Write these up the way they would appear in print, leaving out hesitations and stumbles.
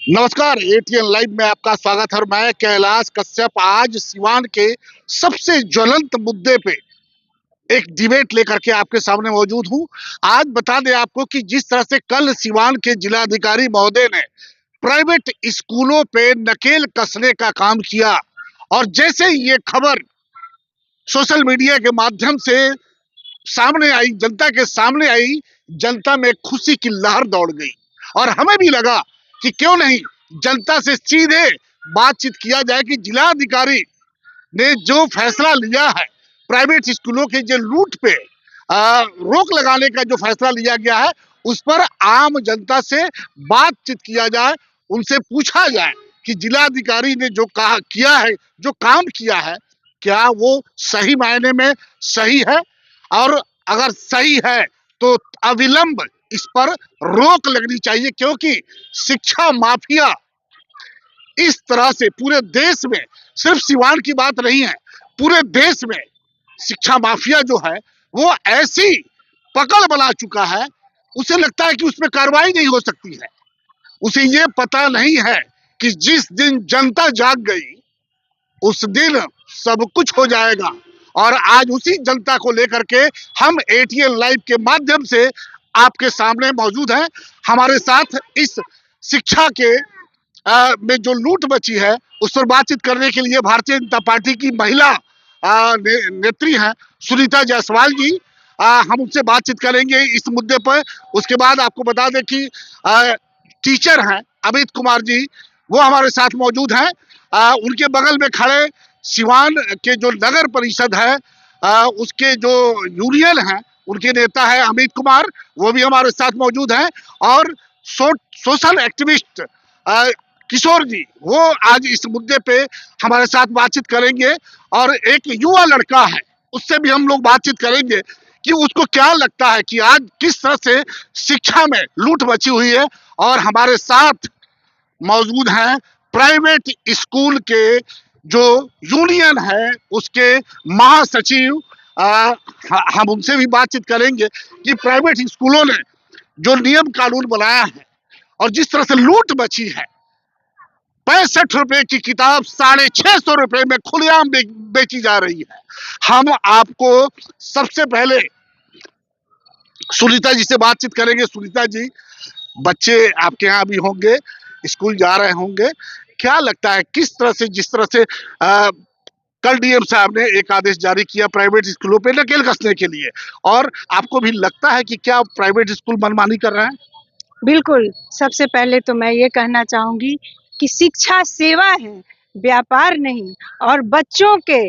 नमस्कार, ATN live में आपका स्वागत है और मैं कैलाश कश्यप आज सिवान के सबसे ज्वलंत मुद्दे पे एक डिबेट लेकर के आपके सामने मौजूद हूं। आज बता दें आपको कि जिस तरह से कल सिवान के जिलाधिकारी महोदय ने प्राइवेट स्कूलों पे नकेल कसने का काम किया और जैसे ही ये खबर सोशल मीडिया के माध्यम से सामने आई, जनता के सामने आई, जनता में खुशी की लहर दौड़ गई और हमें भी लगा कि क्यों नहीं जनता से सीधे बातचीत किया जाए कि जिलाधिकारी ने जो फैसला लिया है प्राइवेट स्कूलों के जो लूट पे रोक लगाने का जो फैसला लिया गया है उस पर आम जनता से बातचीत किया जाए, उनसे पूछा जाए कि जिलाधिकारी ने जो कहा किया है, जो काम किया है, क्या वो सही मायने में सही है और अगर सही है तो अविलंब इस पर रोक लगनी चाहिए, क्योंकि शिक्षा माफिया इस तरह से पूरे देश में, सिर्फ सिवान की बात नहीं है, पूरे देश में शिक्षा माफिया जो है वो ऐसी पकड़ बना चुका है, उसे लगता है कि उसमें कार्रवाई नहीं हो सकती है। उसे ये पता नहीं है कि जिस दिन जनता जाग गई उस दिन सब कुछ हो जाएगा। और आज उसी जनता को लेकर के हम एटीएन लाइव के माध्यम से आपके सामने मौजूद हैं। हमारे साथ इस शिक्षा के में जो लूट मची है उस पर बातचीत करने के लिए भारतीय जनता पार्टी की महिला नेत्री हैं सुनीता जायसवाल जी। हम उनसे बातचीत करेंगे इस मुद्दे पर। उसके बाद आपको बता दें कि टीचर हैं अमित कुमार जी, वो हमारे साथ मौजूद हैं। उनके बगल में खड़े सिवान के जो नगर परिषद है उसके जो यूनियन हैं उनके नेता है अमित कुमार, वो भी हमारे साथ मौजूद हैं। और सोशल एक्टिविस्ट किशोर जी, वो आज इस मुद्दे पे हमारे साथ बातचीत करेंगे। और एक युवा लड़का है, उससे भी हम लोग बातचीत करेंगे कि उसको क्या लगता है कि आज किस तरह से शिक्षा में लूट मची हुई है। और हमारे साथ मौजूद हैं प्राइवेट स्कूल के जो यूनियन है उसके महासचिव, हम उनसे भी बातचीत करेंगे कि प्राइवेट स्कूलों ने जो नियम कानून बनाया है और जिस तरह से लूट मची है, 65 रुपए की किताब 650 रुपए में खुलेआम बेची जा रही है। हम आपको सबसे पहले सुनीता जी से बातचीत करेंगे। सुनीता जी, बच्चे आपके यहाँ भी होंगे, स्कूल जा रहे होंगे, क्या लगता है किस तरह से, जिस तरह से कल डीएम साहब ने एक आदेश जारी किया प्राइवेट स्कूलों पे नकेल कसने के लिए, और आपको भी लगता है कि क्या प्राइवेट स्कूल मनमानी कर रहे हैं? बिल्कुल। सबसे पहले तो मैं ये कहना चाहूंगी कि शिक्षा सेवा है, व्यापार नहीं, और बच्चों के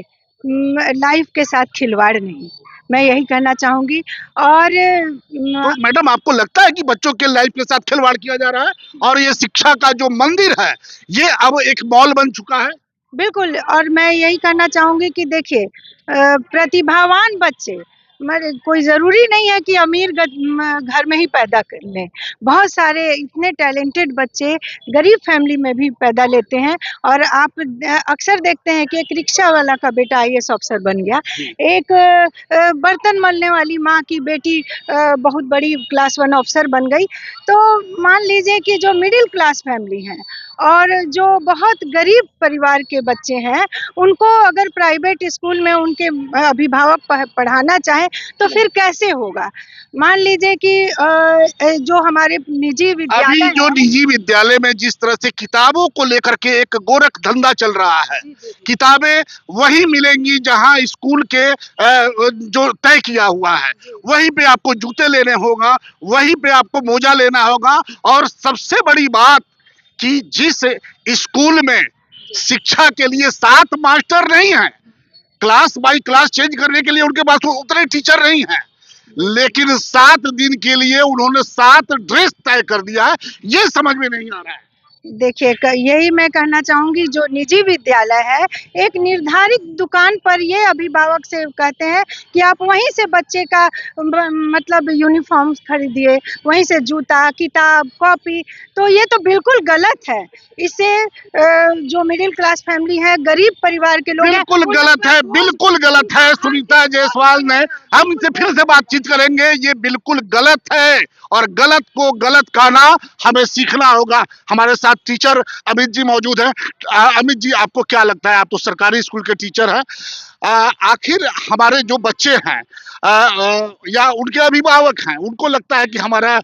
लाइफ के साथ खिलवाड़ नहीं, मैं यही कहना चाहूंगी। और तो मैडम, आपको लगता है कि बच्चों के लाइफ के साथ खिलवाड़ किया जा रहा है और ये शिक्षा का जो मंदिर है ये अब एक मॉल बन चुका है? बिल्कुल। और मैं यही कहना चाहूंगी कि देखिए, प्रतिभावान बच्चे, कोई ज़रूरी नहीं है कि अमीर घर में ही पैदा कर लें। बहुत सारे इतने टैलेंटेड बच्चे गरीब फैमिली में भी पैदा लेते हैं। और आप अक्सर देखते हैं कि एक रिक्शा वाला का बेटा आईएएस अफसर बन गया, एक बर्तन मलने वाली माँ की बेटी बहुत बड़ी क्लास 1 अफसर बन गई। तो मान लीजिए कि जो मिडिल क्लास फैमिली हैं और जो बहुत गरीब परिवार के बच्चे हैं, उनको अगर प्राइवेट स्कूल में उनके अभिभावक पढ़ाना चाहें तो फिर कैसे होगा? मान लीजिए कि जो हमारे निजी विद्यालय, अभी जो निजी विद्यालय में जिस तरह से किताबों को लेकर के एक गोरख धंधा चल रहा है, किताबें वही मिलेंगी जहां स्कूल के जो तय किया हुआ है, वहीं पे आपको जूते लेने होगा, वहीं पे आपको मोजा लेना होगा। और सबसे बड़ी बात कि जिस स्कूल में शिक्षा के लिए 7 मास्टर नहीं है, क्लास बाई क्लास चेंज करने के लिए उनके पास उतने टीचर नहीं है, लेकिन 7 दिन के लिए उन्होंने 7 ड्रेस तय कर दिया है, ये समझ में नहीं आ रहा है। देखिए, यही मैं कहना चाहूंगी, जो निजी विद्यालय है एक निर्धारित दुकान पर ये अभिभावक से कहते हैं कि आप वहीं से बच्चे का मतलब यूनिफॉर्म खरीदिए, वहीं से जूता, किताब, कॉपी। तो ये तो बिल्कुल गलत है। इससे जो मिडिल क्लास फैमिली है, गरीब परिवार के लोग, बिल्कुल गलत है, बिल्कुल गलत है। सुनीता जायसवाल ने, हम इनसे फिर से बातचीत करेंगे, ये बिल्कुल गलत है और गलत को गलत कहना हमें सीखना होगा। हमारे साथ साथ टीचर अमित जी मौजूद हैं। अमित जी, आपको क्या लगता है, आप तो सरकारी स्कूल के टीचर हैं, आखिर हमारे जो बच्चे हैं या उनके अभिभावक हैं, उनको लगता है कि हमारा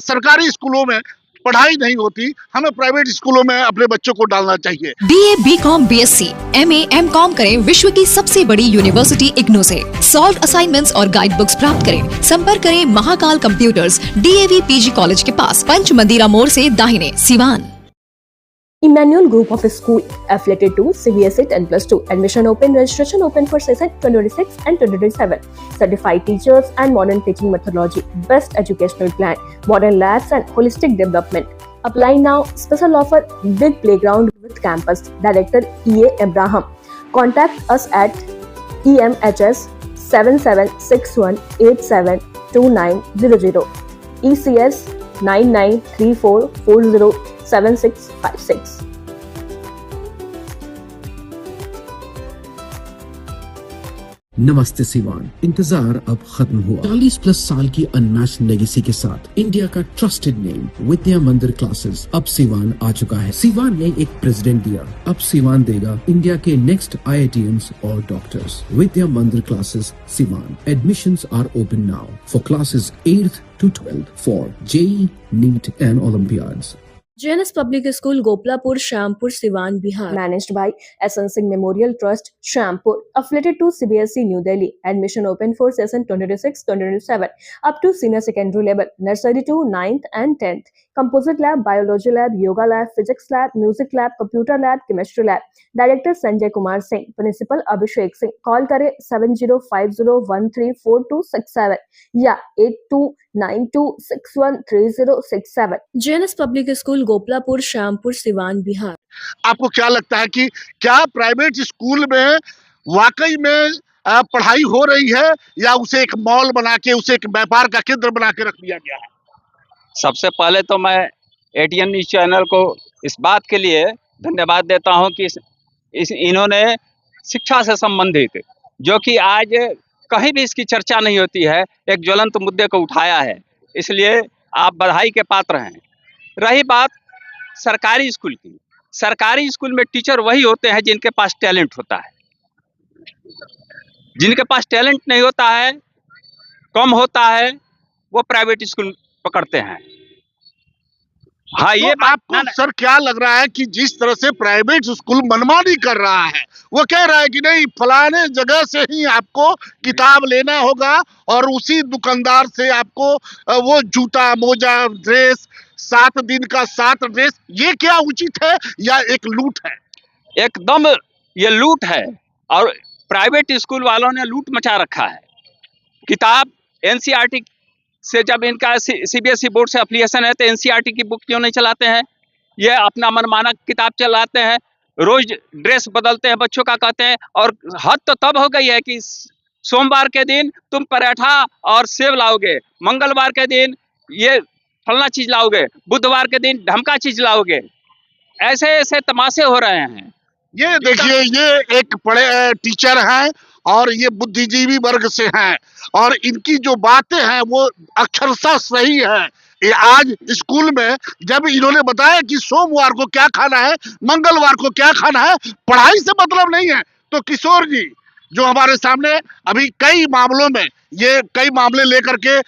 सरकारी स्कूलों में पढ़ाई नहीं होती, हमें प्राइवेट स्कूलों में अपने बच्चों को डालना चाहिए। BA, BCom, BSc, MA, MCom करें विश्व की सबसे बड़ी यूनिवर्सिटी इग्नू से। सॉल्व असाइनमेंट्स और गाइड बुक्स प्राप्त करें। संपर्क करें Mahakal computers, DAV PG college के पास, पंच मंदिरा मोड़ से दाहिने, Siwan. Emmanuel Group of School affiliated to CBSE 10+2. Admission open, registration open for session 2026 and 2027. Certified teachers and modern teaching methodology. Best educational plan, modern labs and holistic development. Apply now. Special offer, big playground with campus. Director EA Abraham. Contact us at EMHS 7761872900. ECS 9934407656. नमस्ते सिवान, इंतजार अब खत्म हुआ। 40+ साल की unmatched legacy के साथ India का ट्रस्टेड नेम विद्या मंदिर क्लासेस अब सिवान आ चुका है। सिवान ने एक प्रेसिडेंट दिया, अब सिवान देगा इंडिया के नेक्स्ट IITians और doctors. Vidya Mandir classes Siwan. Admissions are open now for classes 8th to 12th for JEE, NEET and Olympiads. JNS Public School, Gopalpur, Shampur, Siwan, Bihar. Managed by SN Singh Memorial Trust, Shampur. Affiliated to CBSE, New Delhi. Admission open for session 2026-2027. Up to senior secondary level. Nursery to 9th and 10th. Composite lab, biology lab, yoga lab, physics lab, music lab, computer lab, chemistry lab. Director Sanjay Kumar Singh. Principal Abhishek Singh. Call करें 7050134267 या 8292613067. JNS Public School, Gopalapur, Shyampur, Siwan, Bihar. आपको क्या लगता है कि क्या private school में वाकई में पढ़ाई हो रही है, या उसे एक मॉल बना के, उसे एक व्यापार का केंद्र बना के रख दिया गया है? सबसे पहले तो मैं ATN न्यूज़ चैनल को इस बात के लिए धन्यवाद देता हूं कि इन्होंने शिक्षा से संबंधित, जो कि आज कहीं भी इसकी चर्चा नहीं होती है, एक ज्वलंत मुद्दे को उठाया है, इसलिए आप बधाई के पात्र हैं। रही बात सरकारी स्कूल की, सरकारी स्कूल में टीचर वही होते हैं जिनके पास टैलेंट होता है। जिनके पास टैलेंट नहीं होता है, कम होता है, वो प्राइवेट स्कूल पकड़ते हैं। हाँ, ये तो आपको सर क्या लग रहा है कि जिस तरह से प्राइवेट स्कूल मनमानी कर रहा है, वो कह रहा है कि नहीं, फलाने जगह से ही आपको किताब लेना होगा और उसी दुकानदार से आपको वो जूता, मोजा, ड्रेस, 7 दिन का 7 ड्रेस, ये क्या उचित है या एक लूट है? एकदम ये लूट है, और प्राइवेट स्कूल वालों ने लूट मचा रखा है। किताब NCERT से, जब इनका CBSE बोर्ड से एफिलिएशन है, तो NCERT की बुक क्यों नहीं चलाते हैं? ये अपना मनमाना किताब चलाते हैं, रोज ड्रेस बदलते हैं बच्चों का, कहते हैं। और हद तो तब हो गई है कि सोमवार के दिन तुम पराठा और सेब लाओगे, मंगलवार के दिन ये फलना चीज लाओगे, बुधवार के दिन ढमका चीज लाओगे। ऐसे ऐसे तमाशे हो रहे हैं। ये देखिए, ये एक बड़े टीचर हैं और ये बुद्धिजीवी वर्ग से हैं, और इनकी जो बातें हैं वो अक्षरशः सही है। ये आज स्कूल में जब इन्होंने बताया कि सोमवार को क्या खाना है, मंगलवार को क्या खाना है, पढ़ाई से मतलब नहीं है, तो किशोर जी जो हमारे सामने अभी कई मामलों में, ये कई मामले लेकर के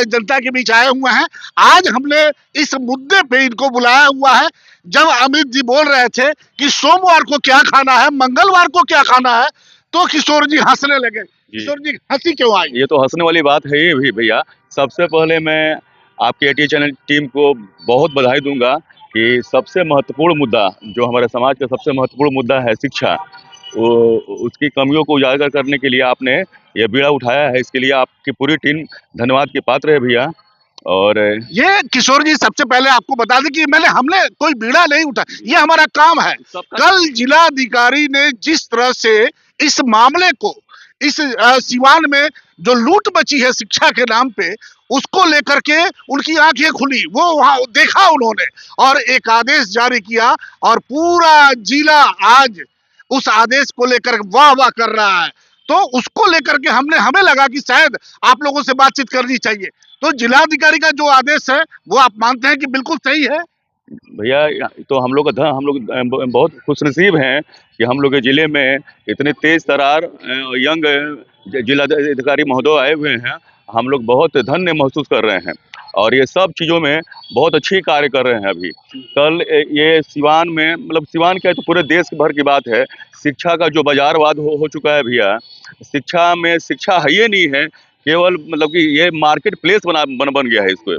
जनता के बीच आए हुए हैं, आज हमने इस मुद्दे पे इनको बुलाया हुआ है। जब अमित जी बोल रहे थे कि सोमवार को क्या खाना है, मंगलवार को क्या खाना है, तो किशोर जी हंसने लगे। किशोर जी, हंसी क्यों आई? ये तो हंसने वाली बात है ही भैया। सबसे पहले मैं आपके ATN चैनल टीम को बहुत बधाई दूंगा कि सबसे महत्वपूर्ण मुद्दा, जो हमारे समाज का सबसे महत्वपूर्ण मुद्दा है शिक्षा, उसकी कमियों को उजागर करने के लिए आपने ये बीड़ा उठाया है। इसके लिए आपकी पूरी टीम धन्यवाद की पात्र है भैया। और ये किशोर जी, सबसे पहले आपको बता दें कि हमने कोई बीड़ा नहीं उठाया, ये हमारा काम है। कल जिलाधिकारी ने जिस तरह से इस मामले को, इस सिवान में जो लूट मची है शिक्षा के नाम पे, उसको लेकर के उनकी आंखें खुली, वो वहां देखा उन्होंने और एक आदेश जारी किया, और पूरा जिला आज उस आदेश को लेकर वाह वाह कर रहा है। तो उसको लेकर के हमें लगा कि शायद आप लोगों से बातचीत करनी चाहिए। तो जिलाधिकारी का जो आदेश है वो आप मानते हैं कि बिल्कुल सही है? भैया तो हम लोग बहुत खुशनसीब हैं कि हम लोग के ज़िले में इतने तेज तरार यंग जिलाधिकारी महोदय आए हुए हैं। हम लोग बहुत धन्य महसूस कर रहे हैं और ये सब चीज़ों में बहुत अच्छी कार्य कर रहे हैं। अभी कल ये सिवान में, मतलब सिवान क्या है तो पूरे देश भर की बात है, शिक्षा का जो बाजारवाद हो चुका है भैया। शिक्षा में शिक्षा है ये नहीं है केवल, मतलब कि ये मार्केट प्लेस बन गया है। इसको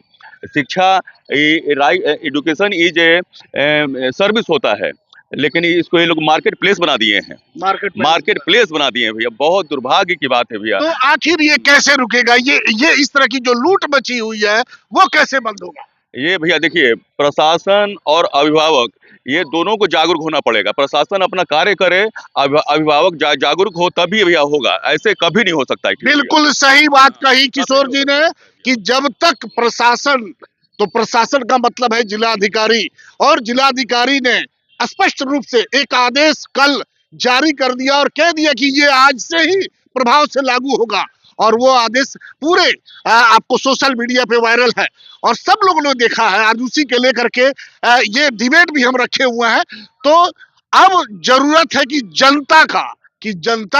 शिक्षा एजुकेशन इज ए सर्विस होता है, लेकिन इसको ये लोग मार्केट प्लेस बना दिए हैं। मार्केट प्लेस बना दिए हैं भैया, बहुत दुर्भाग्य की बात है भैया। तो आखिर ये कैसे रुकेगा? ये इस तरह की जो लूट मची हुई है वो कैसे बंद होगा? ये भैया देखिए, प्रशासन और अभिभावक ये दोनों को जागरूक होना पड़ेगा। प्रशासन अपना कार्य करे, अभिभावक जागरूक हो तभी भैया होगा, ऐसे कभी नहीं हो सकता है। बिल्कुल सही बात कही किशोर जी ने कि जब तक प्रशासन, तो प्रशासन का मतलब है जिलाधिकारी, और जिलाधिकारी ने स्पष्ट रूप से एक आदेश कल जारी कर दिया और कह दिया कि ये आज से ही प्रभाव से लागू होगा, और वो आदेश पूरे आपको सोशल मीडिया पे वायरल है और सब लोगों ने देखा है। आज उसी के लेकर के ये डिबेट भी हम रखे हुए हैं। तो अब जरूरत है कि जनता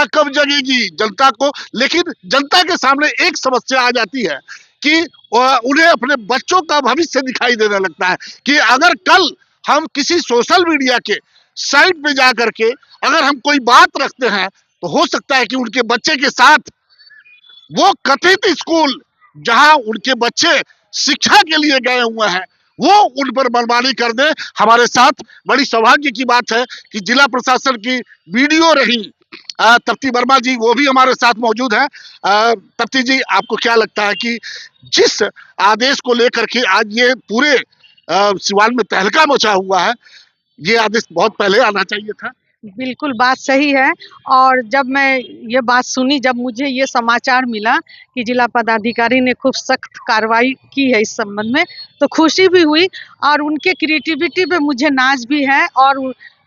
कब जगेगी, जनता को, लेकिन जनता के सामने एक समस्या आ जाती है कि उन्हें अपने बच्चों का भविष्य दिखाई देने लगता है कि अगर कल हम किसी सोशल मीडिया के साइट पे जा करके अगर हम कोई बात रखते हैं तो हो सकता है कि उनके बच्चे के साथ वो कथित स्कूल जहां उनके बच्चे शिक्षा के लिए गए हुए हैं वो उन पर बर्बादी कर दे। हमारे साथ बड़ी सौभाग्य की बात है कि जिला प्रशासन की वीडियो रही तप्ती वर्मा जी, वो भी हमारे साथ मौजूद है। तप्ती जी, आपको क्या लगता है कि जिस आदेश को लेकर के आज ये पूरे सिवान में तहलका मचा हुआ है, ये आदेश बहुत पहले आना चाहिए था? बिल्कुल बात सही है। और जब मैं ये बात सुनी, जब मुझे ये समाचार मिला कि जिला पदाधिकारी ने खूब सख्त कार्रवाई की है इस संबंध में, तो खुशी भी हुई और उनके क्रिएटिविटी पे मुझे नाज भी है और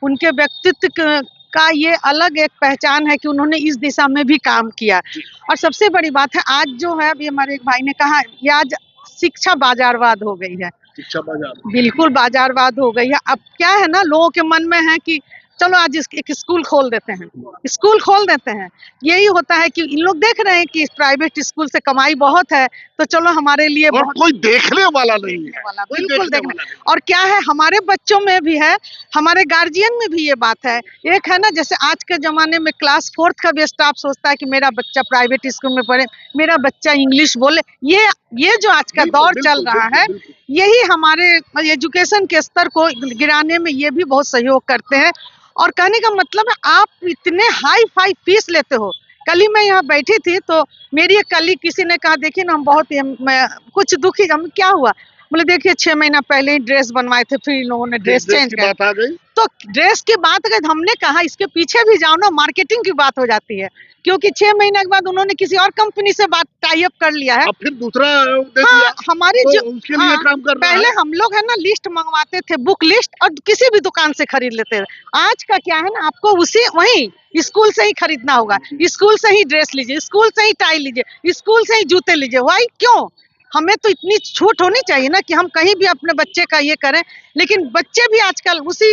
उनके व्यक्तित्व का ये अलग एक पहचान है कि उन्होंने इस दिशा में भी काम किया। और सबसे बड़ी बात है, आज जो है अभी हमारे एक भाई ने कहा, ये आज शिक्षा बाजारवाद हो गई है। शिक्षा बाजार बिल्कुल बाजारवाद हो गई है। अब क्या है ना, लोगों के मन में है कि चलो आज एक स्कूल खोल देते हैं। यही होता है कि इन लोग देख रहे हैं कि प्राइवेट स्कूल से कमाई बहुत है, तो चलो हमारे लिए बहुत, कोई देखने वाला नहीं है, बिल्कुल देखने। और क्या है, हमारे बच्चों में भी है, हमारे गार्जियन में भी ये बात है। एक है ना, जैसे आज के जमाने में क्लास 4 का भी स्टाफ सोचता है कि मेरा बच्चा प्राइवेट स्कूल में पढ़े, मेरा बच्चा इंग्लिश बोले। ये जो आज का दौर चल रहा है, यही हमारे एजुकेशन के स्तर को गिराने में ये भी बहुत सहयोग करते हैं। और कहने का मतलब है, आप इतने हाई फाई फीस लेते हो। कल ही मैं यहाँ बैठी थी तो मेरी एक कलीग किसी ने कहा, देखिए ना हम बहुत कुछ दुखी, हम क्या हुआ, बोले देखिए 6 महीना पहले ही ड्रेस बनवाए थे, फिर इन लोगों ने ड्रेस चेंज कर दी। तो ड्रेस की बात अगर हमने कहा, इसके पीछे भी जाओ ना, मार्केटिंग की बात हो जाती है, क्योंकि 6 महीने के बाद उन्होंने किसी और कंपनी से बात टाई अप कर लिया है। अब फिर दूसरा हमारी तो जो उसके लिए काम कर रहा पहले है। हम लोग है ना लिस्ट मंगवाते थे, बुक लिस्ट, और किसी भी दुकान से खरीद लेते थे। आज का क्या है ना, आपको वही स्कूल से ही खरीदना होगा, स्कूल से ही ड्रेस लीजिए, स्कूल से ही टाई लीजिए, स्कूल से ही जूते लीजिए। वाई क्यों? हमें तो इतनी छूट होनी चाहिए ना कि हम कहीं भी अपने बच्चे का ये करें, लेकिन बच्चे भी आजकल उसी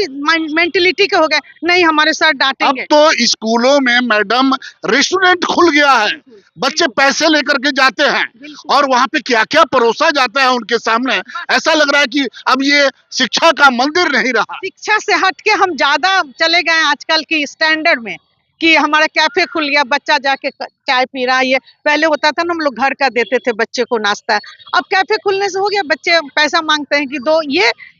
मेंटेलिटी के हो गए, नहीं हमारे सर डांटेंगे। अब तो स्कूलों में मैडम रेस्टोरेंट खुल गया है, बच्चे पैसे लेकर के जाते हैं और वहां पे क्या क्या परोसा जाता है उनके सामने। ऐसा लग रहा है कि अब ये शिक्षा का मंदिर नहीं रहा। शिक्षा से हट के हम ज्यादा चले गए आजकल की स्टैंडर्ड में, कि हमारा कैफे खुल गया, बच्चा जाके चाय पी रहा है। ये पहले होता था ना, हम लोग घर का देते थे बच्चे को नाश्ता, अब कैफे खुलने से हो गया, बच्चे पैसा मांगते हैं कि दो।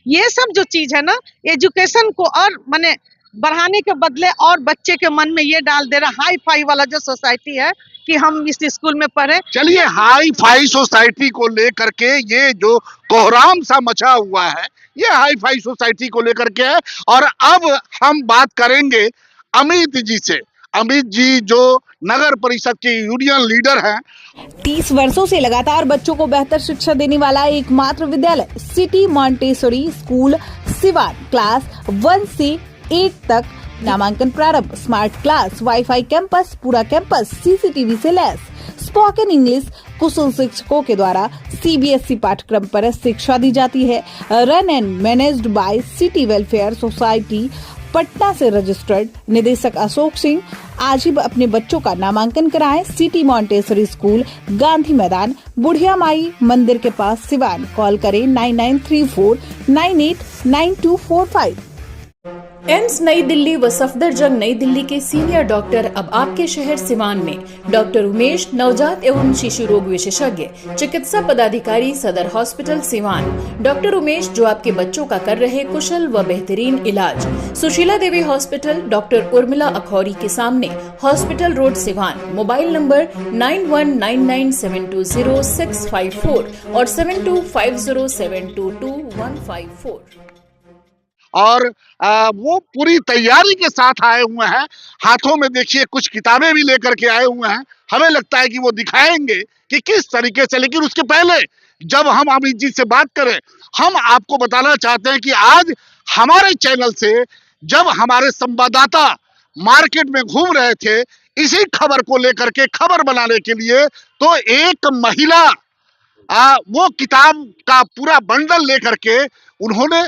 ये सब जो चीज है ना, एजुकेशन को और माने बढ़ाने के बदले और बच्चे के मन में ये डाल दे रहा, हाई फाई वाला जो सोसाइटी है कि हम इस स्कूल में पढ़े। चलिए, हाई फाई सोसाइटी को लेकर के ये जो कोहराम सा मचा हुआ है, ये हाई फाई सोसाइटी को लेकर के है। और अब हम बात करेंगे अमित जी से। अमित जी जो नगर परिषद के यूनियन लीडर हैं। 30 वर्षों से लगातार बच्चों को बेहतर शिक्षा देने वाला एकमात्र विद्यालय city Montessori school Siwan class 1 से 8 तक नामांकन प्रारंभ। स्मार्ट क्लास, वाईफाई कैंपस, पूरा कैंपस सीसीटीवी से लैस। स्पोकन इंग्लिश कुशल शिक्षकों के द्वारा सीबीएसई पाठ्यक्रम पर शिक्षा दी जाती है। Run and managed by city welfare society Patna से रजिस्टर्ड। निदेशक अशोक सिंह। आज ही अपने बच्चों का नामांकन कराएं। सिटी मॉन्टेसरी स्कूल, गांधी मैदान, बुढ़िया माई मंदिर के पास, सिवान। कॉल करें 9934989245। एम्स नई दिल्ली व सफदरजंग नई दिल्ली के सीनियर डॉक्टर अब आपके शहर सिवान में। डॉक्टर उमेश, नवजात एवं शिशु रोग विशेषज्ञ, चिकित्सा पदाधिकारी, सदर हॉस्पिटल सिवान। डॉक्टर उमेश जो आपके बच्चों का कर रहे कुशल व बेहतरीन इलाज। सुशीला देवी हॉस्पिटल, डॉक्टर उर्मिला अखौरी के सामने, hospital road Siwan. Mobile number 9199720654 और 7250722154। और वो पूरी तैयारी के साथ आए हुए हैं। हाथों में देखिए कुछ किताबें भी लेकर के आए हुए हैं। हमें लगता है कि वो दिखाएंगे कि किस तरीके से, लेकिन उसके पहले जब हम अमित जी से बात करें, हम आपको बताना चाहते हैं कि आज हमारे चैनल से जब हमारे संवाददाता मार्केट में घूम रहे थे इसी खबर को लेकर के, खबर बनाने के लिए, तो एक महिला वो किताब का पूरा बंडल लेकर के उन्होंने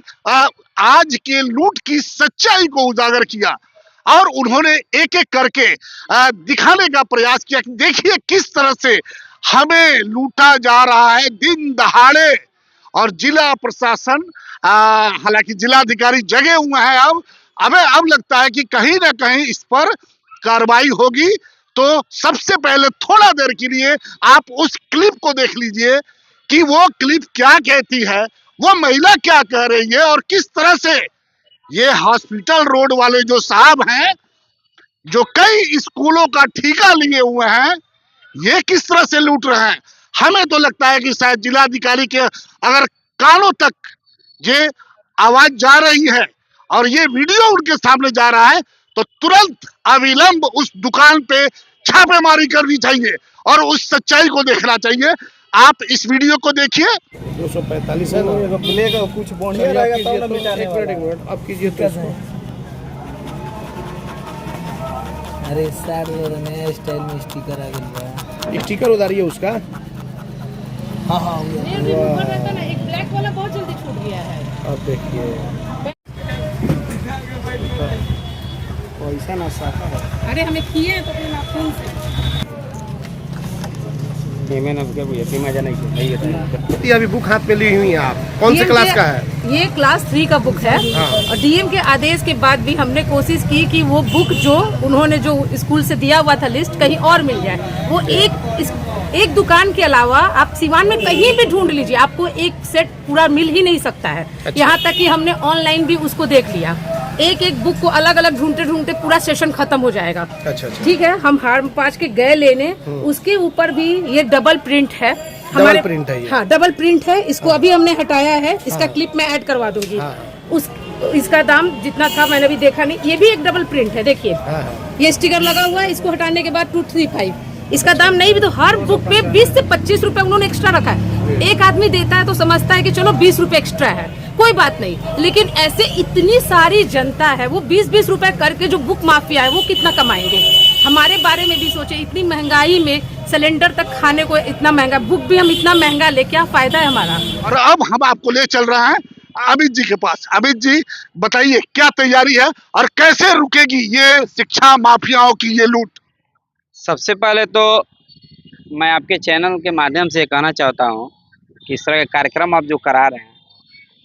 आज के लूट की सच्चाई को उजागर किया और उन्होंने एक एक करके दिखाने का प्रयास किया कि देखिए किस तरह से हमें लूटा जा रहा है दिन दहाड़े। और जिला प्रशासन, हालांकि जिलाधिकारी जगे हुए हैं। अब लगता है कि कहीं ना कहीं इस पर कार्रवाई होगी। तो सबसे पहले थोड़ा देर के लिए आप उस क्लिप को देख लीजिए कि वो क्लिप क्या कहती है, वो महिला क्या कह रही है और किस तरह से ये हॉस्पिटल रोड वाले जो साहब हैं, जो कई स्कूलों का ठेका लिए हुए हैं, ये किस तरह से लूट रहे हैं। हमें तो लगता है कि शायद जिलाधिकारी के अगर कानों तक ये आवाज जा रही है और ये वीडियो उनके सामने जा रहा है तो तुरंत अविलंब उस दुकान पे छापेमारी करनी चाहिए और उस सच्चाई को देखना चाहिए। आप इस वीडियो को देखिए। 245 है ना, मिलेगा कुछ बढ़िया रहेगा तब ना मिटाने वाला। एक मिनट आप कीजिए तो इसको। अरे सर नया स्टाइल में स्टिकर आ गया है। स्टिकर उतारिए उसका। हाँ हाँ एक ब्लैक वाला बहुत जल्दी छूट गया है। अब देखिए पैसा ना साफा है। अरे हमें किए हैं तो फिर आप फोन से अभी बुक हाथ में ली हुई हैं आप, कौन से क्लास का है? ये क्लास 3 का बुक है। और डीएम के आदेश के बाद भी हमने कोशिश की कि वो बुक जो उन्होंने जो स्कूल से दिया हुआ था लिस्ट कहीं और मिल जाए। वो एक दुकान के अलावा आप सिवान में कहीं भी ढूंढ लीजिए, आपको एक सेट पूरा मिल ही नहीं सकता है। अच्छा। यहाँ तक कि हमने ऑनलाइन भी उसको देख लिया। एक एक बुक को अलग अलग ढूंढते ढूंढते पूरा सेशन खत्म हो जाएगा। अच्छा। ठीक है, हम हार पाँच के गए लेने, उसके ऊपर भी ये डबल प्रिंट है हमारे। प्रिंट है ये? हाँ डबल प्रिंट है। इसको अभी हमने हटाया है। इसका क्लिप मैं ऐड करवा दूंगी। इसका दाम जितना था मैंने भी देखा नहीं। ये भी एक डबल प्रिंट है, देखिए ये स्टिकर लगा हुआ है। इसको हटाने के बाद 235 इसका दाम नहीं भी तो हर बुक पे 20 से 25 रुपए उन्होंने एक्स्ट्रा रखा है। एक आदमी देता है तो समझता है कि चलो 20 रुपए एक्स्ट्रा है, कोई बात नहीं, लेकिन ऐसे इतनी सारी जनता है, वो 20-20 रुपए करके जो बुक माफिया है वो कितना कमाएंगे। हमारे बारे में भी सोचे, इतनी महंगाई में सिलेंडर तक खाने को इतना महंगा, बुक भी हम इतना महंगा ले, क्या फायदा है हमारा। और अब हम आपको ले चल रहे हैं अमित जी के पास। अमित जी बताइए क्या तैयारी है और कैसे रुकेगी ये शिक्षा माफियाओं की ये लूट। सबसे पहले तो मैं आपके चैनल के माध्यम से कहना चाहता हूँ कि इस तरह के कार्यक्रम आप जो करा रहे हैं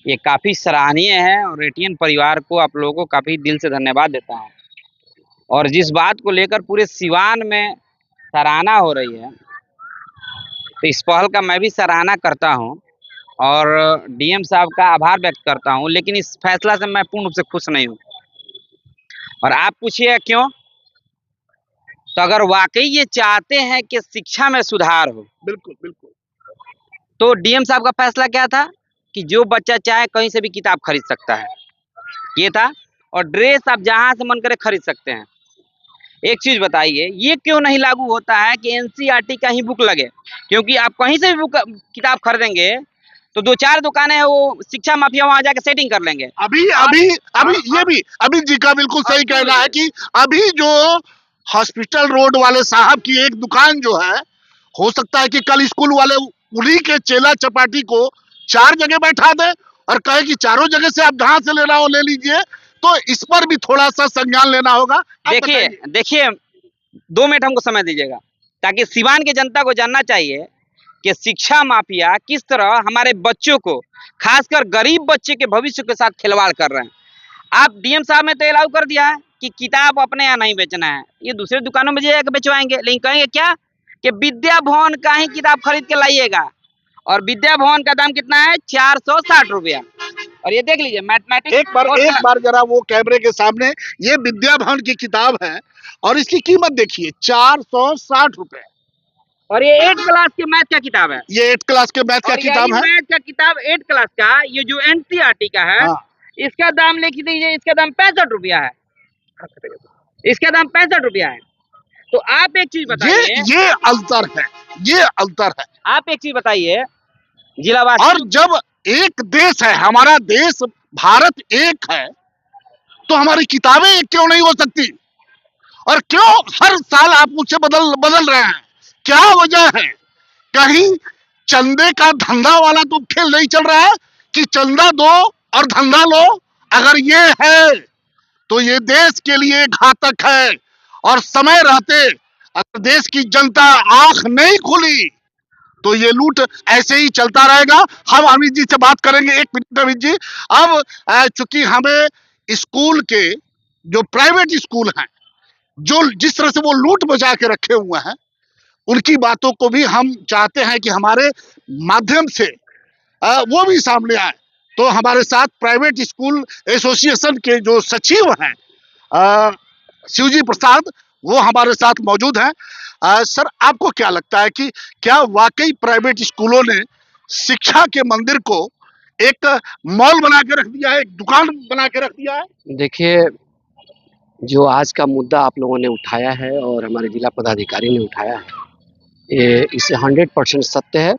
ये काफ़ी सराहनीय है और एटीएन परिवार को, आप लोगों को काफ़ी दिल से धन्यवाद देता हूँ। और जिस बात को लेकर पूरे सिवान में सराहना हो रही है तो इस पहल का मैं भी सराहना करता हूँ और डीएम साहब का आभार व्यक्त करता हूँ। लेकिन इस फैसला से मैं पूर्ण रूप से खुश नहीं हूँ। और आप पूछिए क्यों? तो अगर वाकई ये चाहते हैं कि शिक्षा में सुधार हो, बिल्कुल बिल्कुल, तो डीएम साहब का फैसला क्या था कि जो बच्चा चाहे कहीं से भी किताब खरीद सकता है, ये था। और ड्रेस आप जहां से मन करे खरीद सकते हैं। एक चीज बताइए, ये क्यों नहीं लागू होता है कि एनसीईआरटी का ही बुक लगे? क्योंकि आप कहीं से भी बुक किताब खरीदेंगे तो 2-4 दुकानें हैं, वो शिक्षा माफिया वहां जाके सेटिंग कर लेंगे। अभी जी का बिल्कुल सही कहना है कि अभी जो हॉस्पिटल रोड वाले साहब की एक दुकान जो है, हो सकता है कि कल स्कूल वाले उन्हीं के चेला चपाटी को 4 जगह बैठा दे और कहे कि चारों जगह से आप जहां से लेना हो ले लीजिए। तो इस पर भी थोड़ा सा संज्ञान लेना होगा। देखिए 2 मिनट हमको समय दीजिएगा, ताकि सिवान की जनता को जानना चाहिए कि शिक्षा माफिया किस तरह हमारे बच्चों को, खासकर गरीब बच्चे के भविष्य के साथ खिलवाड़ कर रहे हैं। आप डीएम साहब ने तो अलाउ कर दिया है कि किताब अपने यहाँ नहीं बेचना है, ये दूसरे दुकानों में जाकर बेचवाएंगे, लेकिन कहेंगे क्या कि विद्या भवन का ही किताब खरीद के लाइएगा। और विद्या भवन का दाम कितना है? 460 रुपया। और ये देख लीजिए मैथमेटिक्स। एक बार जरा वो कैमरे के सामने, ये विद्या भवन की किताब है और इसकी कीमत देखिए 460 रुपए। और ये 8 क्लास के मैथ का किताब है। ये 8 क्लास के मैथ का किताब है। मैथ का किताब 8 क्लास का, ये जो एनसीईआरटी का है, इसका दाम लिख दीजिए, इसका दाम 65 रुपया है। इसका दाम 65 रुपया है। तो आप एक चीज बताइए, ये अंतर है, ये अंतर है। आप एक चीज बताइए जिलावासी। और जब एक देश है, हमारा देश भारत एक है, तो हमारी किताबें एक क्यों नहीं हो सकती? और क्यों हर साल आप मुझसे बदल रहे हैं? क्या वजह है? कहीं चंदे का धंधा वाला तो खेल नहीं चल रहा है कि चंदा दो और धंधा लो? अगर ये है तो ये देश के लिए घातक है। और समय रहते अगर देश की जनता आंख नहीं खुली तो ये लूट ऐसे ही चलता रहेगा। हम अमित जी से बात करेंगे। 1 मिनट अमित जी। अब चूंकि हमें स्कूल के जो प्राइवेट स्कूल हैं, जो जिस तरह से वो लूट बचा के रखे हुए हैं, उनकी बातों को भी हम चाहते हैं कि हमारे माध्यम से वो भी सामने आए। तो हमारे साथ प्राइवेट स्कूल एसोसिएशन के जो सचिव हैं शिवजी प्रसाद, वो हमारे साथ मौजूद हैं। सर, आपको क्या लगता है कि क्या वाकई प्राइवेट स्कूलों ने शिक्षा के मंदिर को एक मॉल बना के रख दिया है, एक दुकान बना के रख दिया है? देखिए, जो आज का मुद्दा आप लोगों ने उठाया है और हमारे जिला पदाधिकारी ने उठाया है, ये इससे 100% सत्य है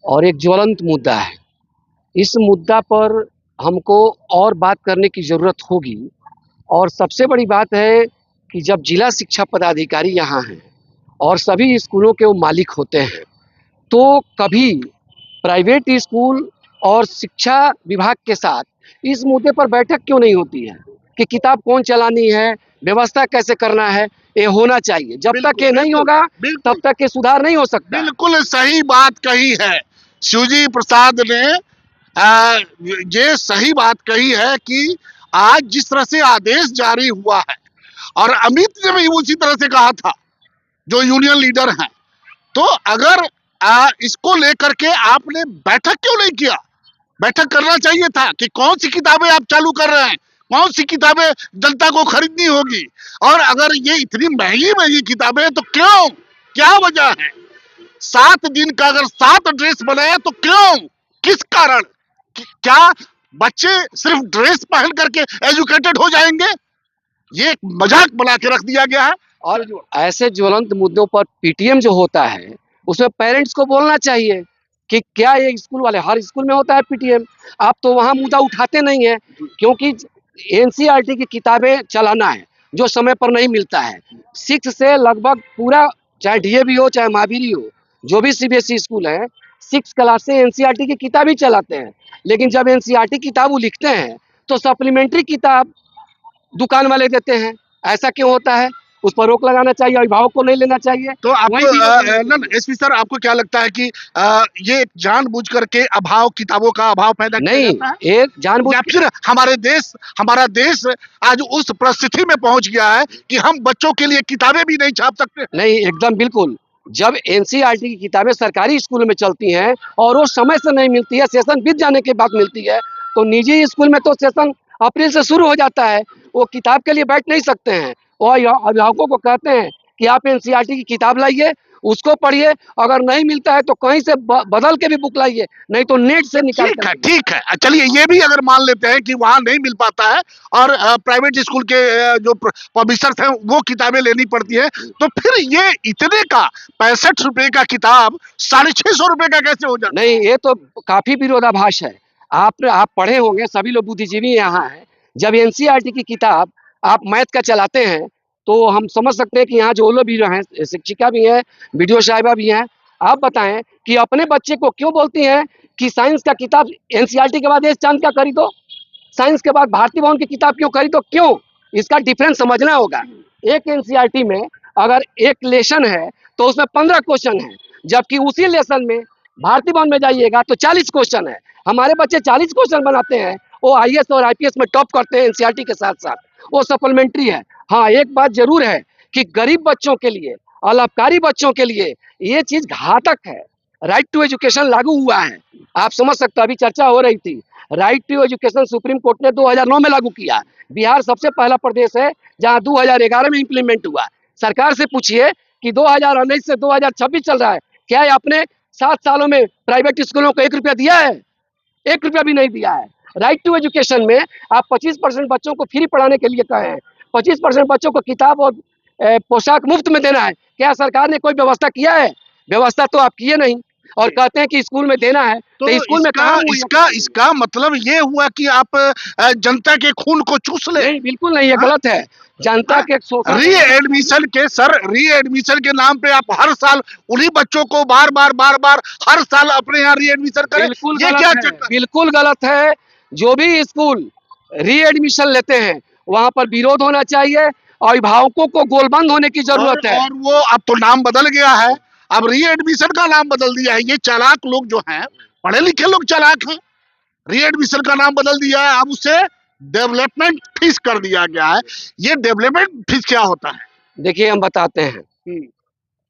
और एक ज्वलंत मुद्दा है। इस मुद्दा पर हमको और बात करने की ज़रूरत होगी। और सबसे बड़ी बात है कि जब जिला शिक्षा पदाधिकारी यहाँ हैं और सभी स्कूलों के वो मालिक होते हैं, तो कभी प्राइवेट स्कूल और शिक्षा विभाग के साथ इस मुद्दे पर बैठक क्यों नहीं होती है कि किताब कौन चलानी है, व्यवस्था कैसे करना है? ये होना चाहिए। जब तक ये नहीं होगा तब तक ये सुधार नहीं हो सकता। बिल्कुल सही बात कही है शिवजी प्रसाद ने। ये सही बात कही है कि आज जिस तरह से आदेश जारी हुआ है, और अमित ने भी उसी तरह से कहा था, जो यूनियन लीडर हैं, तो अगर इसको लेकर के आपने बैठक क्यों नहीं किया? बैठक करना चाहिए था कि कौन सी किताबें आप चालू कर रहे हैं, कौन सी किताबें जनता को खरीदनी होगी, और अगर ये इतनी महंगी किताबें तो क्यों, क्या वजह है? 7 दिन का अगर 7 ड्रेस बनाया तो क्यों, किस कारण? क्या बच्चे सिर्फ ड्रेस पहन करके एजुकेटेड हो जाएंगे? ये एक मजाक बना के रख दिया गया है। और ऐसे ज्वलंत मुद्दों पर पीटीएम जो होता है, उसमें पेरेंट्स को बोलना चाहिए कि क्या ये स्कूल वाले, हर स्कूल में होता है पीटीएम, आप तो वहाँ मुद्दा उठाते नहीं है, क्योंकि एनसीईआरटी की किताबें चलाना है जो समय पर नहीं मिलता है। 6 से लगभग पूरा, चाहे डीएवी हो चाहे महावीरी हो, जो भी सीबीएसई स्कूल है, 6 क्लास से एनसीईआरटी की किताब ही चलाते हैं। लेकिन जब एनसीईआरटी किताब वो लिखते हैं तो सप्लीमेंट्री किताब दुकान वाले देते हैं। ऐसा क्यों होता है? उस पर रोक लगाना चाहिए, अभिभावक को नहीं लेना चाहिए। तो आपको एसपी सर, आपको क्या लगता है कि ये जानबूझ करके किताबों का अभाव पैदा नहीं, ये जानबूझ, या फिर हमारा देश आज उस परिस्थिति में पहुंच गया है कि हम बच्चों के लिए किताबें भी नहीं छाप सकते? नहीं, एकदम बिल्कुल। जब एनसीईआरटी की किताबें सरकारी स्कूल में चलती हैं और वो समय से नहीं मिलती है, सेशन बीत जाने के बाद मिलती है, तो निजी स्कूल में तो सेशन अप्रैल से शुरू हो जाता है, वो किताब के लिए बैठ नहीं सकते हैं। और अभिभावकों को कहते हैं कि आप एनसीईआरटी की किताब लाइए, उसको पढ़िए, अगर नहीं मिलता है तो कहीं से बदल के भी बुक लाइए, नहीं तो नेट से निकाल के लाइए। ठीक है, चलिए ये भी अगर मान लेते हैं कि वहां नहीं मिल पाता है और प्राइवेट स्कूल के जो पब्लिशर्स हैं वो किताबें लेनी पड़ती है, तो फिर ये इतने का 65 रुपए का किताब 650 रुपए का कैसे हो जाता है? नहीं, ये तो काफी विरोधाभास है। आप पढ़े होंगे, सभी लोग बुद्धिजीवी यहाँ हैं। जब एनसीईआरटी की किताब आप मैथ का चलाते हैं तो हम समझ सकते हैं कि यहाँ जो लोग भी हैं, शिक्षिका भी हैं, वीडियो साहिबा भी हैं, आप बताएं कि अपने बच्चे को क्यों बोलती हैं कि साइंस का किताब एनसीईआरटी के बाद चांद का खरीदो, साइंस के बाद भारती भवन की किताब क्यों खरीदो? क्यों? इसका डिफरेंस समझना होगा। एक एनसीईआरटी में अगर एक लेसन है तो उसमें 15 क्वेश्चन है, जबकि उसी लेसन में भारती भवन में जाइएगा तो 40 क्वेश्चन है। हमारे बच्चे 40 क्वेश्चन बनाते हैं, वो आईएएस और आईपीएस में टॉप करते हैं एनसीईआरटी के साथ साथ, वो सप्लीमेंट्री है। हाँ, एक बात जरूर है कि गरीब बच्चों के लिए, अलाभकारी बच्चों के लिए ये चीज घातक है। राइट टू एजुकेशन लागू हुआ है, आप समझ सकते हो, अभी चर्चा हो रही थी। Right to education Supreme Court ने 2009 में लागू किया। बिहार सबसे पहला प्रदेश है जहां 2011 में इंप्लीमेंट हुआ। सरकार से पूछिए कि 2019 से 2026 चल रहा है, क्या आपने 7 सालों में प्राइवेट स्कूलों को 1 रुपया दिया है? 1 रुपया भी नहीं दिया है। राइट टू एजुकेशन में आप 25% बच्चों को फ्री पढ़ाने के लिए कहे हैं, 25% बच्चों को किताब और पोशाक मुफ्त में देना है। क्या सरकार ने कोई व्यवस्था किया है? व्यवस्था तो आप किए नहीं, और कहते हैं कि स्कूल में देना है, तो स्कूल में कहाँ? इसका मतलब ये हुआ कि आप जनता के खून को चूस ले? नहीं, बिल्कुल नहीं, ये गलत है। जनता के री एडमिशन के नाम पे आप हर साल उन्हीं बच्चों को बार बार हर साल अपने यहाँ री एडमिशन करें, ये क्या चक्कर? बिल्कुल गलत है। जो भी स्कूल री एडमिशन लेते हैं वहां पर विरोध होना चाहिए, अभिभावकों को गोलबंद होने की जरूरत है। और वो अब तो नाम बदल गया है, अब री एडमिशन का नाम बदल दिया है। ये चालाक लोग जो हैं, पढ़े लिखे लोग चालाक हैं, री एडमिशन का नाम बदल दिया है, अब उसे डेवलपमेंट फीस कर दिया गया है। ये डेवलपमेंट फीस क्या होता है? देखिए, हम बताते हैं,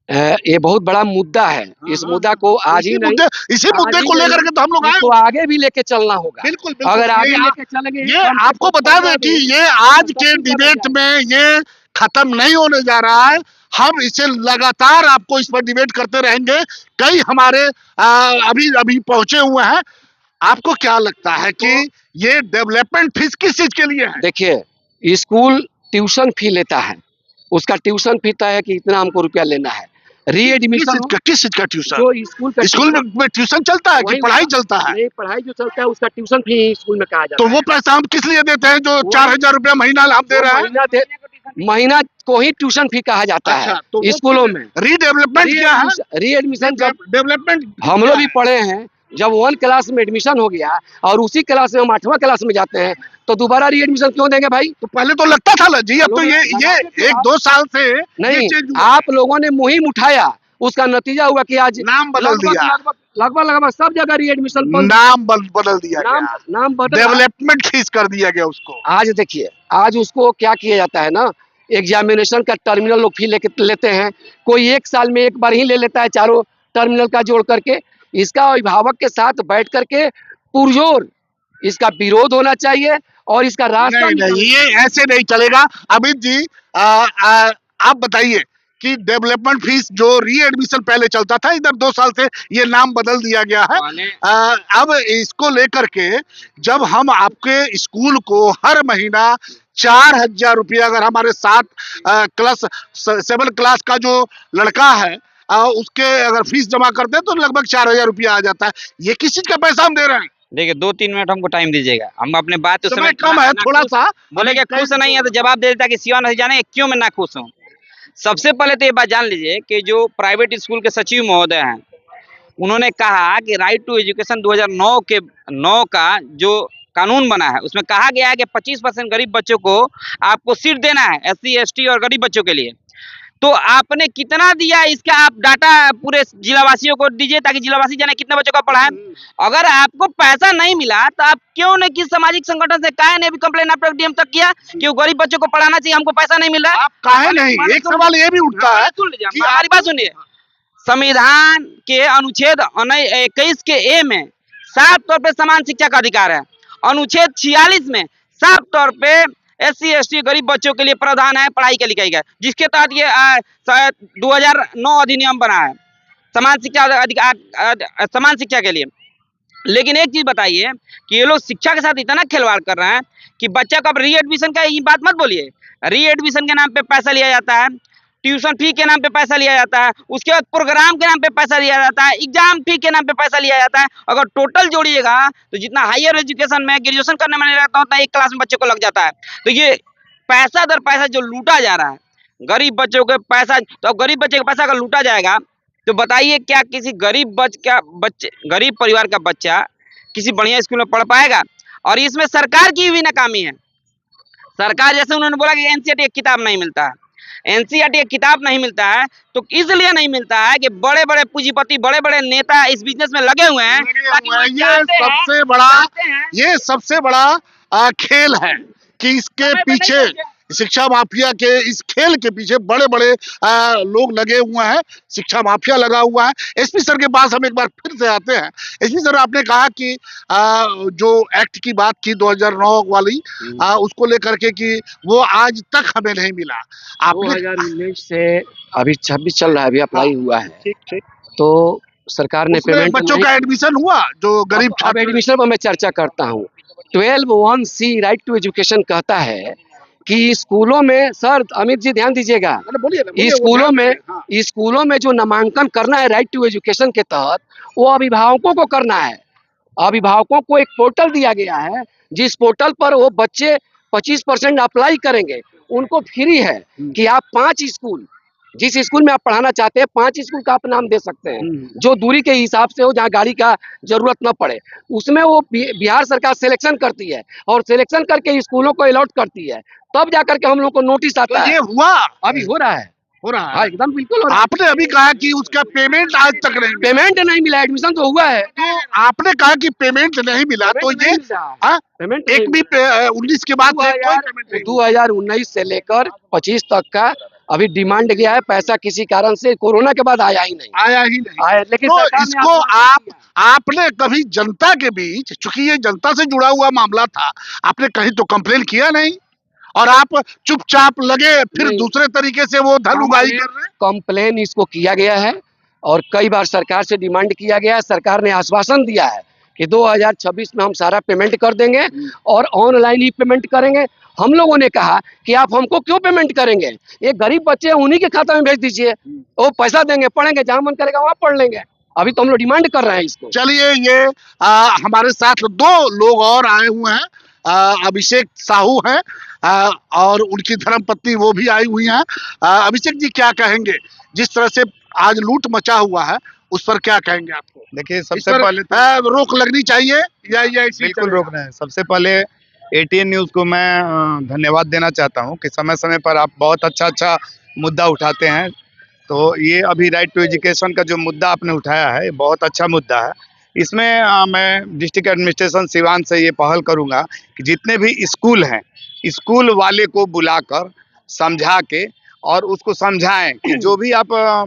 ये बहुत बड़ा मुद्दा है। इस मुद्दा को आज ही नहीं, इसी मुद्दे को लेकर के तो हम लोग आए, इसको आगे भी लेके चलना होगा। बिल्कुल, अगर आगे लेके चलेंगे, ये आपको बता दें कि ये आज के डिबेट में ये खत्म नहीं होने जा रहा है। हम इसे लगातार आपको इस पर डिबेट करते रहेंगे। कई हमारे अभी पहुंचे हुए हैं। आपको क्या लगता है कि ये डेवलपमेंट फीस किस चीज के लिए है? देखिए, स्कूल ट्यूशन फी लेता है, उसका ट्यूशन फी तय है कि इतना हमको रुपया लेना है। री एडमिशन किस चीज का ट्यूशन? जो स्कूल में ट्यूशन चलता है कि पढ़ाई चलता है? नहीं, पढ़ाई जो चलता है उसका ट्यूशन फी स्कूल में कहा जाता है। तो वो पैसा हम किस लिए देते हैं जो 4000 रुपया महीना हम दे रहे हैं? महीना को ही ट्यूशन फी कहा जाता है स्कूलों में। रीडेवलपमेंट क्या है? री एडमिशन जब डेवलपमेंट हम लोग भी पढ़े हैं, जब 1 क्लास में एडमिशन हो गया और उसी क्लास में हम 8वां क्लास में जाते हैं, तो दोबारा री एडमिशन क्यों देंगे भाई? तो पहले तो लगता था ना जी, अब तो ये 1-2 साल से नहीं, आप लोगों ने मुहिम उठाया, उसका नतीजा हुआ कि आज नाम बदल दिया, लगभग सब जगह री एडमिशन नाम बदल दिया, नाम बदल, डेवलपमेंट फीस कर दिया गया उसको। आज देखिए, आज उसको क्या किया जाता है ना, एग्जामिनेशन का टर्मिनल लोग फी लेते हैं। कोई 1 साल में एक बार ही ले लेता है, चारों टर्मिनल का जोड़ करके। इसका अभिभावक के साथ बैठ करके पुरजोर इसका विरोध होना चाहिए और इसका रास्ता नहीं, ये ऐसे नहीं चलेगा। अमित जी, आप बताइए कि डेवलपमेंट फीस जो री एडमिशन पहले चलता था, इधर 2 साल से ये नाम बदल दिया गया है। अब इसको लेकर के जब हम आपके स्कूल को हर महीना 4000 रुपया, अगर हमारे 7 क्लास का जो लड़का है उसके अगर फीस जमा करते हैं तो लगभग 4000 रुपया आ जाता है। ये किस चीज का पैसा हम दे रहे हैं? देखिए, 2-3 मिनट हमको टाइम दीजिएगा, हम अपने बात उस समय कम है थोड़ा सा। बोले कि खुश नहीं है तो जवाब दे देता कि सिवान नहीं जाने क्यों मैं ना खुश हूँ। सबसे पहले तो ये बात जान लीजिए कि जो प्राइवेट स्कूल के सचिव महोदय हैं, उन्होंने कहा कि राइट टू एजुकेशन 2009 का जो कानून बना है उसमें कहा गया है कि 25% गरीब बच्चों को आपको सीट देना है, SC ST और गरीब बच्चों के लिए। तो आपने कितना दिया, इसका आप डाटा पूरे जिलावासियों को दीजिए ताकि जिलावासी जाने कितने बच्चों का पढ़ाएं। अगर आपको पैसा नहीं मिला तो आप क्यों ने किस सामाजिक संगठन से काहे ने भी कंप्लेन आप डीएम तक किया कि वो गरीब बच्चों को पढ़ाना चाहिए, हमको पैसा नहीं मिल रहा है? आप काहे नहीं? एक सवाल ये भी उठता है, सुन लीजिए हमारी बात सुनिए। संविधान के अनुच्छेद 21 के ए में साफ तौर पे समान शिक्षा का अधिकार है। अनुच्छेद 46 में साफ तौर पे SC ST गरीब बच्चों के लिए प्रावधान है पढ़ाई के लिखाई का, जिसके तहत ये 2009 अधिनियम बना है समान शिक्षा अधिकार समान शिक्षा के लिए। लेकिन एक चीज बताइए कि ये लोग शिक्षा के साथ इतना खिलवाड़ कर रहे हैं कि बच्चा को अब री एडमिशन का ये बात मत बोलिए, री एडमिशन के नाम पे पैसा लिया जाता है, ट्यूशन फी के नाम पे पैसा लिया जाता है, उसके बाद प्रोग्राम के नाम पे पैसा लिया जाता है, एग्जाम फी के नाम पे पैसा लिया जाता है। अगर टोटल जोड़िएगा तो जितना हायर एजुकेशन में ग्रेजुएशन करने में लगता है उतना एक क्लास में बच्चे को लग जाता है। तो ये पैसा दर पैसा जो लूटा जा रहा है गरीब बच्चों के पैसा, तो अब गरीब बच्चे का पैसा अगर लूटा जाएगा तो बताइए क्या किसी गरीब गरीब परिवार का बच्चा किसी बढ़िया स्कूल में पढ़ पाएगा? और इसमें सरकार की भी नाकामी है। सरकार जैसे उन्होंने बोला कि एनसीईआरटी एक किताब नहीं मिलता है, एनसीईआरटी एक किताब नहीं मिलता है तो इसलिए नहीं मिलता है कि बड़े बड़े पूंजीपति बड़े बड़े नेता इस बिजनेस में लगे हुए हैं। ये सबसे बड़ा खेल है कि इसके पीछे शिक्षा माफिया के इस खेल के पीछे बड़े बड़े लोग लगे हुए हैं, शिक्षा माफिया लगा हुआ है। एसपी सर के पास हम एक बार फिर से आते हैं। एसपी सर, आपने कहा कि जो एक्ट की बात की 2009 वाली उसको लेकर के कि वो आज तक हमें नहीं मिला। 2019 से अभी 26 चल रहा है, अभी अप्लाई हुआ है। ठीक। तो सरकार ने पेमेंट, बच्चों का एडमिशन हुआ जो गरीब छात्र, एडमिशन पर मैं चर्चा करता हूँ। 12(1)(c) राइट टू एजुकेशन कहता है कि स्कूलों में, सर अमित जी ध्यान दीजिएगा, स्कूलों में जो नामांकन करना है राइट टू एजुकेशन के तहत, वो अभिभावकों को करना है। अभिभावकों को एक पोर्टल दिया गया है, जिस पोर्टल पर वो बच्चे 25% अप्लाई करेंगे, उनको फ्री है कि आप 5 स्कूल, जिस स्कूल में आप पढ़ाना चाहते हैं 5 स्कूल का आप नाम दे सकते हैं, जो दूरी के हिसाब से हो, जहाँ गाड़ी का जरूरत न पड़े। उसमें वो बिहार सरकार सिलेक्शन करती है और सिलेक्शन करके स्कूलों को अलॉट करती है, तब जाकर के हम लोग को नोटिस आता है। ये हुआ, अभी हो रहा है एकदम बिल्कुल। आपने अभी कहा कि उसका पेमेंट आज तक नहीं, पेमेंट नहीं मिला, एडमिशन तो हुआ है। तो आपने कहा कि पेमेंट नहीं मिला, तो ये पेमेंट एक भी 19 के बाद 2019 से लेकर 25 तक का अभी डिमांड गया है। पैसा किसी कारण से कोरोना के बाद आया ही नहीं। लेकिन तो इसको आपने कभी जनता के बीच, चूंकि ये जनता से जुड़ा हुआ मामला था, आपने कहीं तो कंप्लेन किया नहीं और आप चुपचाप लगे फिर दूसरे तरीके से वो धन उगाही कर रहे हैं। कंप्लेन इसको किया गया है और कई बार सरकार से डिमांड किया गया है। सरकार ने आश्वासन दिया है कि 2026 में हम सारा पेमेंट कर देंगे और ऑनलाइन ही पेमेंट करेंगे। हम लोगों ने कहा कि आप हमको क्यों पेमेंट करेंगे, ये गरीब बच्चे हैं उन्हीं के खाता में भेज दीजिए, वो पैसा देंगे, पढ़ेंगे, जहाँ मन करेगा वहाँ पढ़ लेंगे। अभी तो हम लोग डिमांड कर रहे हैं इसको। चलिए, ये हमारे साथ 2 लोग और आए हुए हैं। अभिषेक साहू हैं और उनकी धर्मपत्नी वो भी आई हुई हैं। अभिषेक जी, क्या कहेंगे जिस तरह से आज लूट मचा हुआ है, उस पर क्या कहेंगे आपको? देखिए, सबसे पहले तो रोक लगनी चाहिए या बिल्कुल रोकना है। सबसे पहले ATN न्यूज़ को मैं धन्यवाद देना चाहता हूं कि समय समय पर आप बहुत अच्छा मुद्दा उठाते हैं। तो ये अभी राइट टू एजुकेशन का जो मुद्दा आपने उठाया है, बहुत अच्छा मुद्दा है। इसमें मैं डिस्ट्रिक्ट एडमिनिस्ट्रेशन सिवान से ये पहल करूंगा कि जितने भी स्कूल हैं, स्कूल वाले को बुलाकर समझा के और उसको समझाएं कि जो भी आप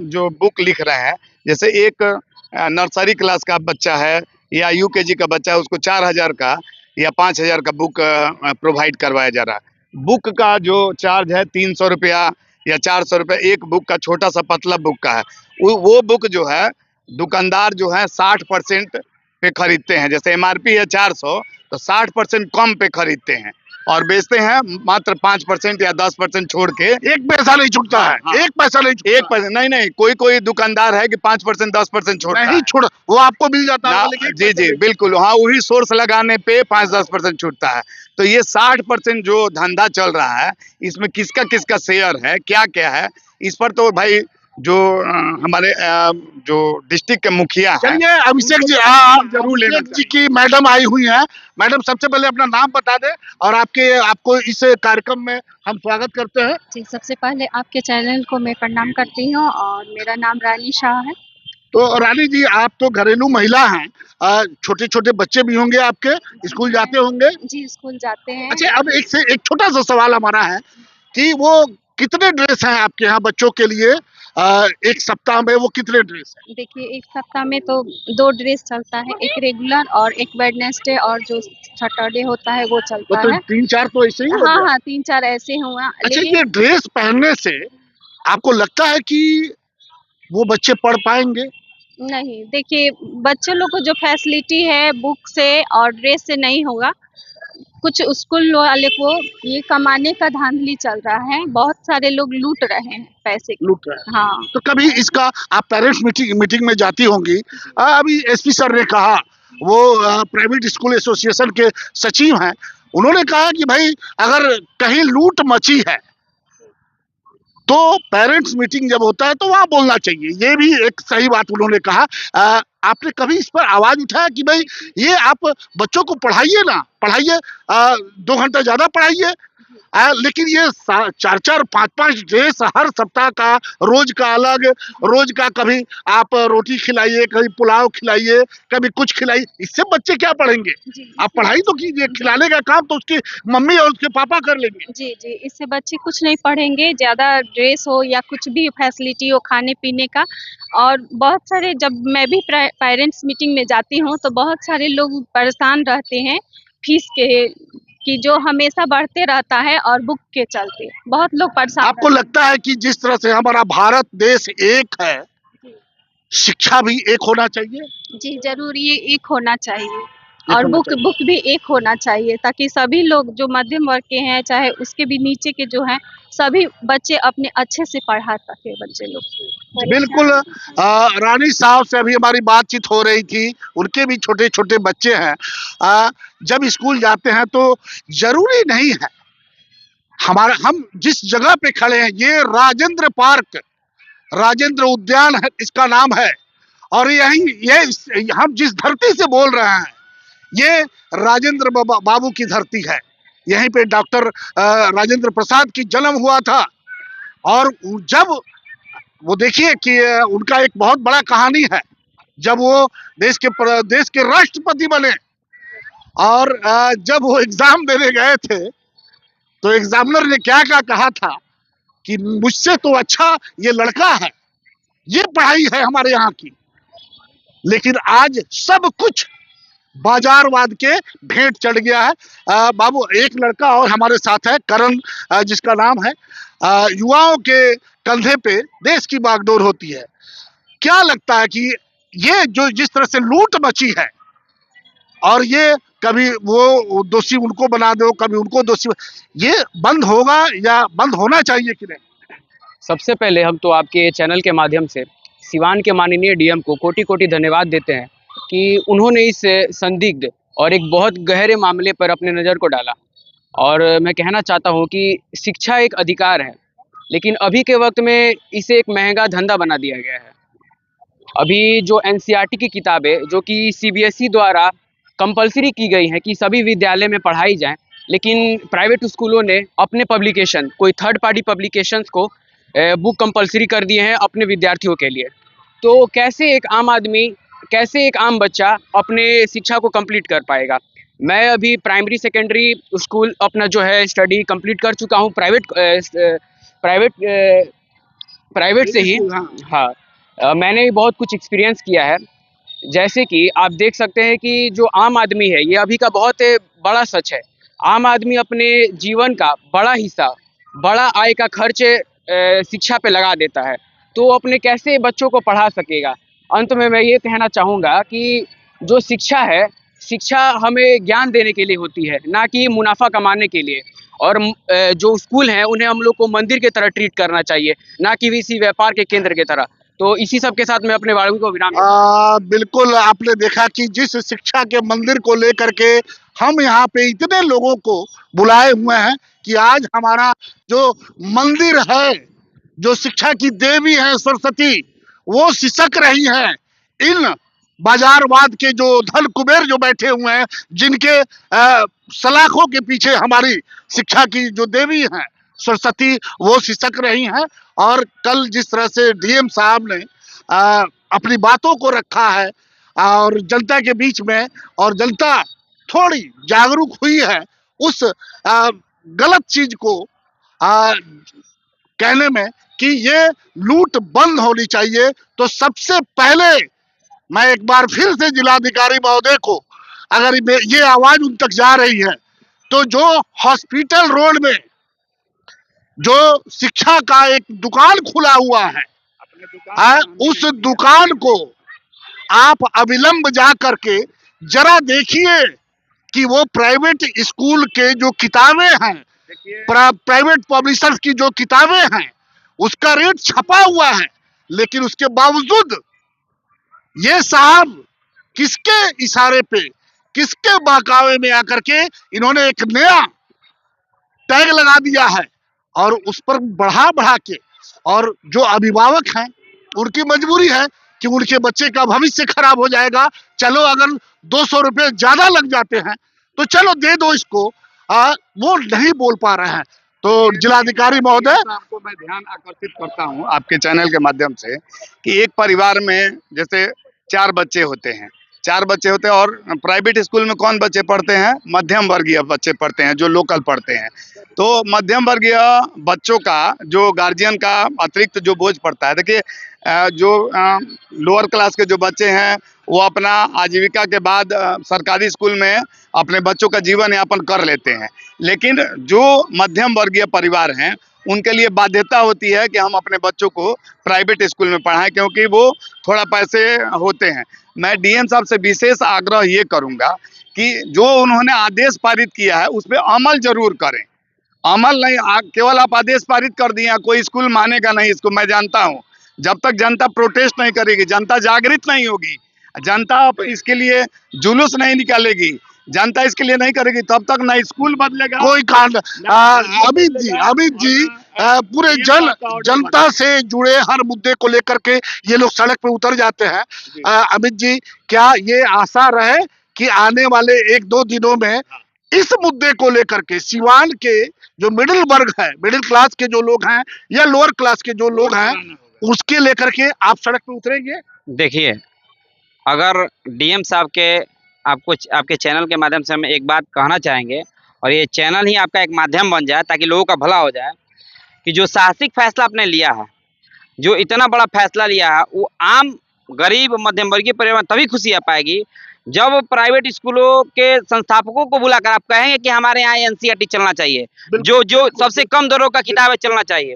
जो बुक लिख रहे हैं, जैसे एक नर्सरी क्लास का बच्चा है या UKG का बच्चा है, उसको 4000 का या 5000 का बुक प्रोवाइड करवाया जा रहा है। बुक का जो चार्ज है 300 रुपया या 400 रुपया एक बुक का, छोटा सा पतला बुक का है। वो बुक जो है दुकानदार जो है 60% पे खरीदते हैं। जैसे MRP है 400, तो 60% कम पे खरीदते हैं और बेचते हैं मात्र 5% या 10% छोड़ के। 1 पैसा नहीं छूटता है। हाँ। 1 पैसा नहीं, नहीं, कोई दुकानदार है कि 5% 10% छोड़ता है। नहीं छोड़, वो आपको मिल जाता है। लेकिन जी बिल्कुल, हाँ, वही सोर्स लगाने पे 5-10% छूटता है। तो ये 60% जो धंधा चल रहा है, इसमें किसका किसका शेयर है, क्या है, इस पर तो भाई जो हमारे जो डिस्ट्रिक्ट के मुखिया हैं। चलिए अभिषेक जी, जरूर लेना जी की मैडम आई हुई हैं। मैडम, सबसे पहले अपना नाम बता दें और आपको इस कार्यक्रम में हम स्वागत करते हैं। जी, सबसे पहले आपके चैनल को मैं प्रणाम करती हूँ और मेरा नाम रानी शाह है। तो रानी जी, आप तो घरेलू महिला हैं, छोटे छोटे बच्चे भी होंगे आपके, स्कूल जाते होंगे? जी, स्कूल जाते हैं। अच्छा, अब एक छोटा सा सवाल हमारा है कि वो कितने ड्रेस हैं आपके यहाँ बच्चों के लिए एक सप्ताह में वो कितने ड्रेस है? देखिए एक सप्ताह में तो 2 ड्रेस चलता है, एक रेगुलर और एक वेडनेसडे और जो सैटरडे होता है वो चलता तो है। 3-4 तो ऐसे ही हो हाँ, गया। हाँ 3-4 ऐसे हुआ अच्छा, लेकिन ये ड्रेस पहनने से आपको लगता है कि वो बच्चे पढ़ पाएंगे? नहीं, देखिए बच्चों लोग को जो फैसिलिटी है बुक से और ड्रेस से नहीं होगा। कुछ स्कूल वाले को ये कमाने का धांधली चल रहा है, बहुत सारे लोग लूट रहे हैं पैसे को। लूट रहे हैं। हाँ। तो कभी इसका आप पेरेंट्स मीटिंग में जाती होंगी। अभी एसपी सर ने कहा, वो प्राइवेट स्कूल एसोसिएशन के सचिव हैं, उन्होंने कहा कि भाई अगर कहीं लूट मची है तो पेरेंट्स मीटिंग जब होता है तो वहां बोलना चाहिए। ये भी एक सही बात उन्होंने कहा। आपने कभी इस पर आवाज उठाया कि भाई ये आप बच्चों को पढ़ाइए ना, पढ़ाइए 2 घंटा ज्यादा पढ़ाइए, लेकिन ये 4-4 5-5 ड्रेस हर सप्ताह का, रोज का अलग, रोज का कभी आप रोटी खिलाइए, कभी पुलाव खिलाइए, कभी कुछ खिलाइए, इससे बच्चे क्या पढ़ेंगे? आप पढ़ाई तो कीजिए, खिलाने का काम तो उसकी मम्मी और उसके पापा कर लेंगे। जी, जी, इससे बच्चे कुछ नहीं पढ़ेंगे, ज़्यादा ड्रेस हो या कुछ भी फैसिलिटी हो खाने-पीने का। और बहुत सारे जब मैं भी पेरेंट्स मीटिंग में जाती हूँ, तो बहुत सारे लोग परेशान रहते हैं फीस के, कि जो हमेशा बढ़ते रहता है और बुक के चलते। बहुत लोग परेशान आपको लगता है कि जिस तरह से हमारा भारत देश एक है, शिक्षा भी एक होना चाहिए? जी, ज़रूर ये एक होना चाहिए और बुक भी एक होना चाहिए, ताकि सभी लोग जो मध्यम वर्ग के हैं, चाहे उसके भी नीचे के जो हैं, सभी बच्चे अपने अच्छे से पढ़ा सके बच्चे लोग। बिल्कुल। रानी साहब से अभी हमारी बातचीत हो रही थी, उनके भी छोटे-छोटे बच्चे हैं। जब स्कूल जाते हैं तो जरूरी नहीं है, हमारा हम जिस जगह पे खड़े हैं ये राजेंद्र पार्क, राजेंद्र उद्यान है, इसका नाम है, और ये हम जिस धरती से बोल रहे हैं ये राजेंद्र बाबू की धरती है। यहीं पे डॉक्टर राजेंद्र प्रसाद की जन्म हुआ था, और जब वो देखिए कि उनका एक बहुत बड़ा कहानी है, जब वो देश के राष्ट्रपति बने और जब वो एग्जाम देने गए थे तो एग्जामिनर ने क्या कहा था कि मुझसे तो अच्छा ये लड़का है, ये पढ़ाई है हमारे यहाँ की। लेकिन आज सब कुछ बाजारवाद के भेंट चढ़ गया है। बाबू, एक लड़का और हमारे साथ है, करण, जिसका नाम है। युवाओं के कंधे पे देश की बागडोर होती है। क्या लगता है कि ये जो जिस तरह से लूट मची है, और ये कभी वो दोषी उनको बना दो, कभी उनको दोषी, ये बंद होगा या बंद होना चाहिए कि नहीं? सबसे पहले हम तो आपके चैनल के माध्यम से सिवान के माननीय डीएम को कोटि-कोटि धन्यवाद देते हैं कि उन्होंने इस संदिग्ध और एक बहुत गहरे मामले पर अपने नज़र को डाला। और मैं कहना चाहता हूं कि शिक्षा एक अधिकार है, लेकिन अभी के वक्त में इसे एक महंगा धंधा बना दिया गया है। अभी जो एनसीईआरटी की किताबें, जो कि सीबीएसई द्वारा कंपलसरी की गई हैं कि सभी विद्यालय में पढ़ाई जाएँ, लेकिन प्राइवेट स्कूलों ने अपने पब्लिकेशन, कोई थर्ड पार्टी पब्लिकेशंस को बुक कंपलसरी कर दिए हैं अपने विद्यार्थियों के लिए। तो कैसे एक आम आदमी, कैसे एक आम बच्चा अपने शिक्षा को कंप्लीट कर पाएगा? मैं अभी प्राइमरी सेकेंडरी स्कूल अपना जो है स्टडी कंप्लीट कर चुका हूँ प्राइवेट से ही। हाँ, मैंने भी बहुत कुछ एक्सपीरियंस किया है। जैसे कि आप देख सकते हैं कि जो आम आदमी है, ये अभी का बहुत बड़ा सच है। आम आदमी अपने जीवन का बड़ा हिस्सा, बड़ा आय का खर्च शिक्षा पे लगा देता है, तो अपने कैसे बच्चों को पढ़ा सकेगा? अंत में मैं ये कहना चाहूँगा कि जो शिक्षा है, शिक्षा हमें ज्ञान देने के लिए होती है, ना कि मुनाफा कमाने के लिए। और जो स्कूल हैं उन्हें हम लोग को मंदिर की तरह ट्रीट करना चाहिए, ना कि किसी व्यापार के केंद्र की तरह। तो इसी सब के साथ मैं अपने वाणी को विराम। बिल्कुल, आपने देखा कि जिस शिक्षा के मंदिर को लेकर के हम यहाँ पे इतने लोगों को बुलाए हुए हैं कि आज हमारा जो मंदिर है, जो शिक्षा की देवी है सरस्वती, वो सिसक रही हैं इन बाजारवाद के जो धन कुबेर जो बैठे हुए हैं, जिनके सलाखों के पीछे हमारी शिक्षा की जो देवी हैं सरस्वती, वो सिसक रही हैं। और कल जिस तरह से डीएम साहब ने अपनी बातों को रखा है और जनता के बीच में, और जनता थोड़ी जागरूक हुई है उस गलत चीज को कहने में कि ये लूट बंद होनी चाहिए। तो सबसे पहले मैं एक बार फिर से जिलाधिकारी महोदय को, अगर ये आवाज उन तक जा रही है, तो जो हॉस्पिटल रोड में जो शिक्षा का एक दुकान खुला हुआ है, उस दुकान को आप अविलंब जा करके जरा देखिए कि वो प्राइवेट स्कूल के जो किताबें हैं, प्राइवेट पब्लिशर्स की जो किताबें हैं, उसका रेट छपा हुआ है, लेकिन उसके बावजूद ये साहब किसके इशारे पे, किसके बहकावे में आकर के इन्होंने एक नया टैग लगा दिया है और उस पर बढ़ा के, और जो अभिभावक हैं उनकी मजबूरी है कि उनके बच्चे का भविष्य खराब हो जाएगा। चलो अगर 200 रुपए ज्यादा लग जाते हैं तो चलो दे दो इसको, वो नहीं बोल पा रहे हैं। तो जिलाधिकारी महोदय, आपको मैं ध्यान आकर्षित करता हूं आपके चैनल के माध्यम से कि एक परिवार में जैसे 4 बच्चे होते हैं, 4 बच्चे होते हैं, और प्राइवेट स्कूल में कौन बच्चे पढ़ते हैं? मध्यम वर्गीय बच्चे पढ़ते हैं, जो लोकल पढ़ते हैं। तो मध्यम वर्गीय बच्चों का जो गार्जियन का अतिरिक्त जो बोझ पड़ता है, देखिए जो लोअर क्लास के जो बच्चे हैं वो अपना आजीविका के बाद सरकारी स्कूल में अपने बच्चों का जीवन यापन कर लेते हैं, लेकिन जो मध्यम वर्गीय परिवार हैं उनके लिए बाध्यता होती है कि हम अपने बच्चों को प्राइवेट स्कूल में पढ़ाएं, क्योंकि वो थोड़ा पैसे होते हैं। मैं डीएम साहब से विशेष आग्रह ये करूंगा कि जो उन्होंने आदेश पारित किया है उस पर अमल जरूर करें। अमल नहीं, केवल आप आदेश पारित कर दिए, कोई स्कूल मानेगा नहीं इसको, मैं जानता हूँ। जब तक जनता प्रोटेस्ट नहीं करेगी, जनता जागृत नहीं होगी, जनता इसके लिए जुलूस नहीं निकालेगी, जनता इसके लिए नहीं करेगी, तब तक ना स्कूल बदलेगा कोई कांड। अमित जी पूरे जनता से जुड़े हर मुद्दे को लेकर के ये लोग सड़क पे उतर जाते हैं। अमित जी, क्या ये आशा रहे कि आने वाले 1-2 दिनों में इस मुद्दे को लेकर के सिवान के जो मिडिल वर्ग है, मिडिल क्लास के जो लोग हैं या लोअर क्लास के जो लोग हैं, उसके लेकर के आप सड़क पे उतरेंगे? देखिए, अगर डीएम साहब के आपके चैनल के माध्यम से हम एक बात कहना चाहेंगे, और ये चैनल ही आपका एक माध्यम बन जाए ताकि लोगों का भला हो जाए, कि जो साहसिक फैसला आपने लिया है, जो इतना बड़ा फैसला लिया है, वो आम गरीब मध्यम वर्गीय परिवार में तभी खुशी आ पाएगी जब प्राइवेट स्कूलों के संस्थापकों को बुलाकर आप कहेंगे कि हमारे यहाँ एनसीईआरटी चलना चाहिए, जो सबसे कम दरों का किताबें चलना चाहिए।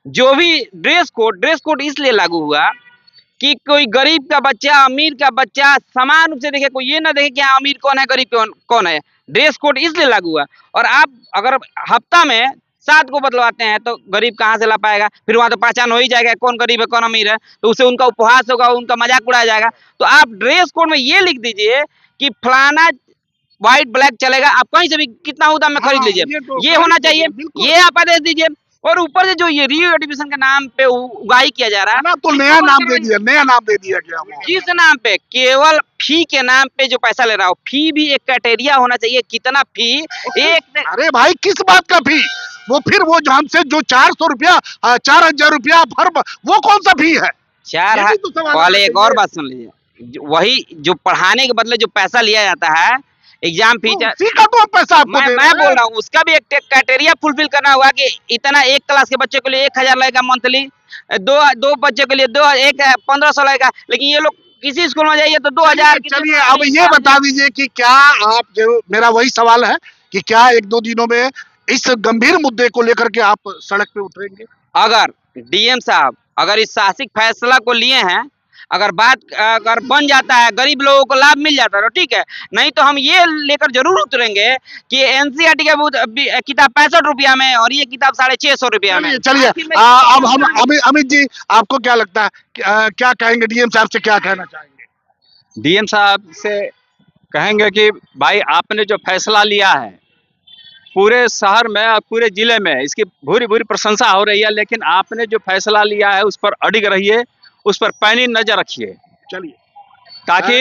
जो भी ड्रेस कोड इसलिए लागू हुआ कि कोई गरीब का बच्चा, अमीर का बच्चा समान रूप से देखे, कोई ये ना देखे कि हाँ अमीर कौन है गरीब कौन है। ड्रेस कोड इसलिए लागू हुआ, और आप अगर हफ्ता में 7 को बदलवाते हैं तो गरीब कहाँ से ला पाएगा? फिर वहाँ तो पहचान हो ही जाएगा कौन गरीब है कौन अमीर है, तो उसे उनका उपहास होगा, उनका मजाक उड़ाया जाएगा। तो आप ड्रेस कोड में ये लिख दीजिए कि फलाना व्हाइट ब्लैक चलेगा, आप कहीं से भी कितना हो दाम में खरीद लीजिए, ये होना चाहिए, ये आप आदेश दीजिए। और ऊपर से जो ये री एडुकेशन के नाम पे उगाही किया जा रहा है ना, तो नया नाम दे दिया गया। जिस नाम पे, केवल फी के नाम पे जो पैसा ले रहा हो, फी भी एक क्राइटेरिया होना चाहिए, कितना फी एक। अरे भाई, किस बात का फी? वो फिर वो हमसे जो 400 रुपया 4000 रुपया हर, वो कौन सा फी है? 4 वाले। एक और बात सुन लीजिए, वही जो पढ़ाने के बदले जो पैसा लिया जाता है एग्जाम फी का तो पैसा आपको मैं बोल रहा हूँ, उसका भी एक क्राइटेरिया फुलफिल करना होगा कि इतना एक क्लास के बच्चे के लिए 1000 लगेगा मंथली, दो बच्चे के लिए 1500 लगेगा। लेकिन ये लोग किसी स्कूल में जाइए तो 2000। चलिए, अब ये बता दीजिए कि क्या आप, जो मेरा वही सवाल है कि क्या 1-2 दिनों में इस गंभीर मुद्दे को लेकर के आप सड़क पे उतरेंगे? अगर डीएम साहब अगर इस साहसिक फैसला को लिए हैं, अगर बन जाता है, गरीब लोगों को लाभ मिल जाता है तो ठीक है, नहीं तो हम ये लेकर जरूर उतरेंगे कि एनसीईआरटी का किताब 65 रुपया में और ये किताब 650 रुपया में। चलिए, अब हम अमित जी, आपको क्या लगता है, क्या कहेंगे? डीएम साहब से क्या कहना चाहेंगे? डीएम साहब से कहेंगे कि भाई आपने जो फैसला लिया है पूरे शहर में और पूरे जिले में इसकी भूरी भूरी प्रशंसा हो रही है, लेकिन आपने जो फैसला लिया है उस पर अडिग रहिए, उस पर पैनी नजर रखिए, चलिए, ताकि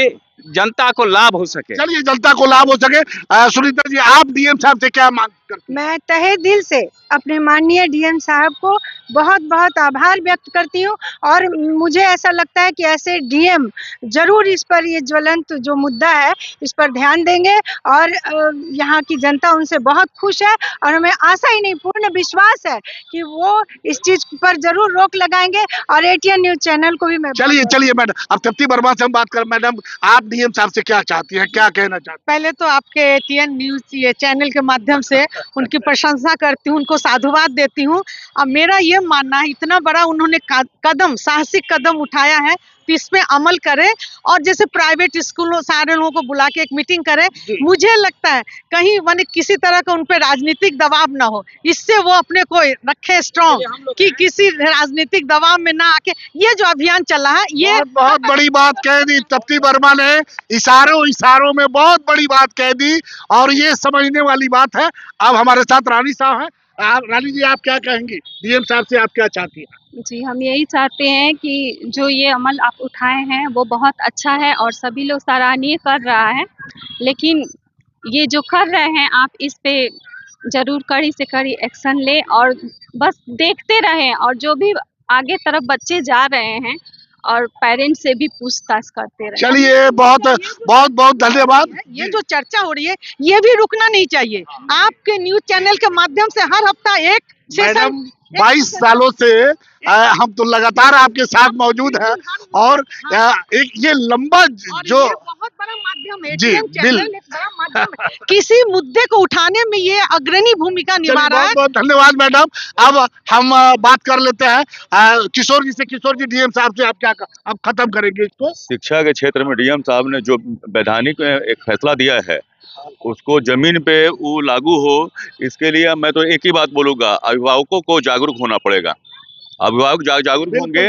जनता को लाभ हो सके। चलिए, जनता को लाभ हो सके। सुनीता जी, आप डीएम साहब से क्या मांग करते हैं? मैं तहे दिल से अपने माननीय डीएम साहब को बहुत बहुत आभार व्यक्त करती हूँ और मुझे ऐसा लगता है कि ऐसे डीएम जरूर इस पर, ये ज्वलंत जो मुद्दा है, इस पर ध्यान देंगे और यहाँ की जनता उनसे बहुत खुश है और हमें आशा ही नहीं, पूर्ण विश्वास है कि वो इस चीज पर जरूर रोक लगाएंगे। और एटीएन न्यूज चैनल को भी मैं चलिए मैडम, अब तप्ती वर्मा से हम बात करें। मैडम, आप डीएम साहब से क्या चाहती हैं, क्या कहना चाहती हैं? पहले तो आपके एटीएन न्यूज ये चैनल के माध्यम से उनकी प्रशंसा करती हूँ, उनको साधुवाद देती हूँ। अब मेरा ये मानना है, इतना बड़ा उन्होंने कदम, साहसिक कदम उठाया है, तो इस पे अमल करें और जैसे प्राइवेट स्कूलों सारे लोगों को बुला के एक मीटिंग करें। मुझे लगता है कहीं माने किसी तरह का उन पे राजनीतिक दबाव ना हो, इससे वो अपने को रखे स्ट्रॉन्ग कि किसी राजनीतिक दबाव में ना आके ये जो अभियान चला है, ये बहुत बड़ी बात कह दी तप्ती वर्मा ने, इशारों में बहुत बड़ी बात कह दी और ये समझने वाली बात है। अब हमारे साथ रानी साहब हैं। रानी जी, आप क्या कहेंगी? डीएम साहब से आप क्या चाहती हैं? जी, हम यही चाहते हैं कि जो ये अमल आप उठाए हैं वो बहुत अच्छा है और सभी लोग सराहनीय कर रहा है, लेकिन ये जो कर रहे हैं आप इस पे जरूर कड़ी से कड़ी एक्शन ले और बस देखते रहें और जो भी आगे तरफ बच्चे जा रहे हैं और पेरेंट्स से भी पूछताछ करते रहें। चलिए, बहुत धन्यवाद। ये जो चर्चा हो रही है ये भी रुकना नहीं चाहिए। आपके न्यूज चैनल के माध्यम से हर हफ्ता एक मैडम, 22 सालों से हम तो लगातार आपके साथ मौजूद हैं और एक ये लंबा जो बहुत बड़ा माध्यम है, जी, चैनल एक बड़ा माध्यम है। किसी मुद्दे को उठाने में ये अग्रणी भूमिका निभा रहा है। बहुत धन्यवाद मैडम। अब हम बात कर लेते हैं किशोर जी से। किशोर जी, डीएम साहब से आप क्या अब खत्म करेंगे इसको? शिक्षा के क्षेत्र में डीएम साहब ने जो वैधानिक एक फैसला दिया है उसको जमीन पे वो लागू हो, इसके लिए मैं तो एक ही बात बोलूंगा, अभिभावकों को जागरूक होना पड़ेगा। अभिभावक जागरूक होंगे।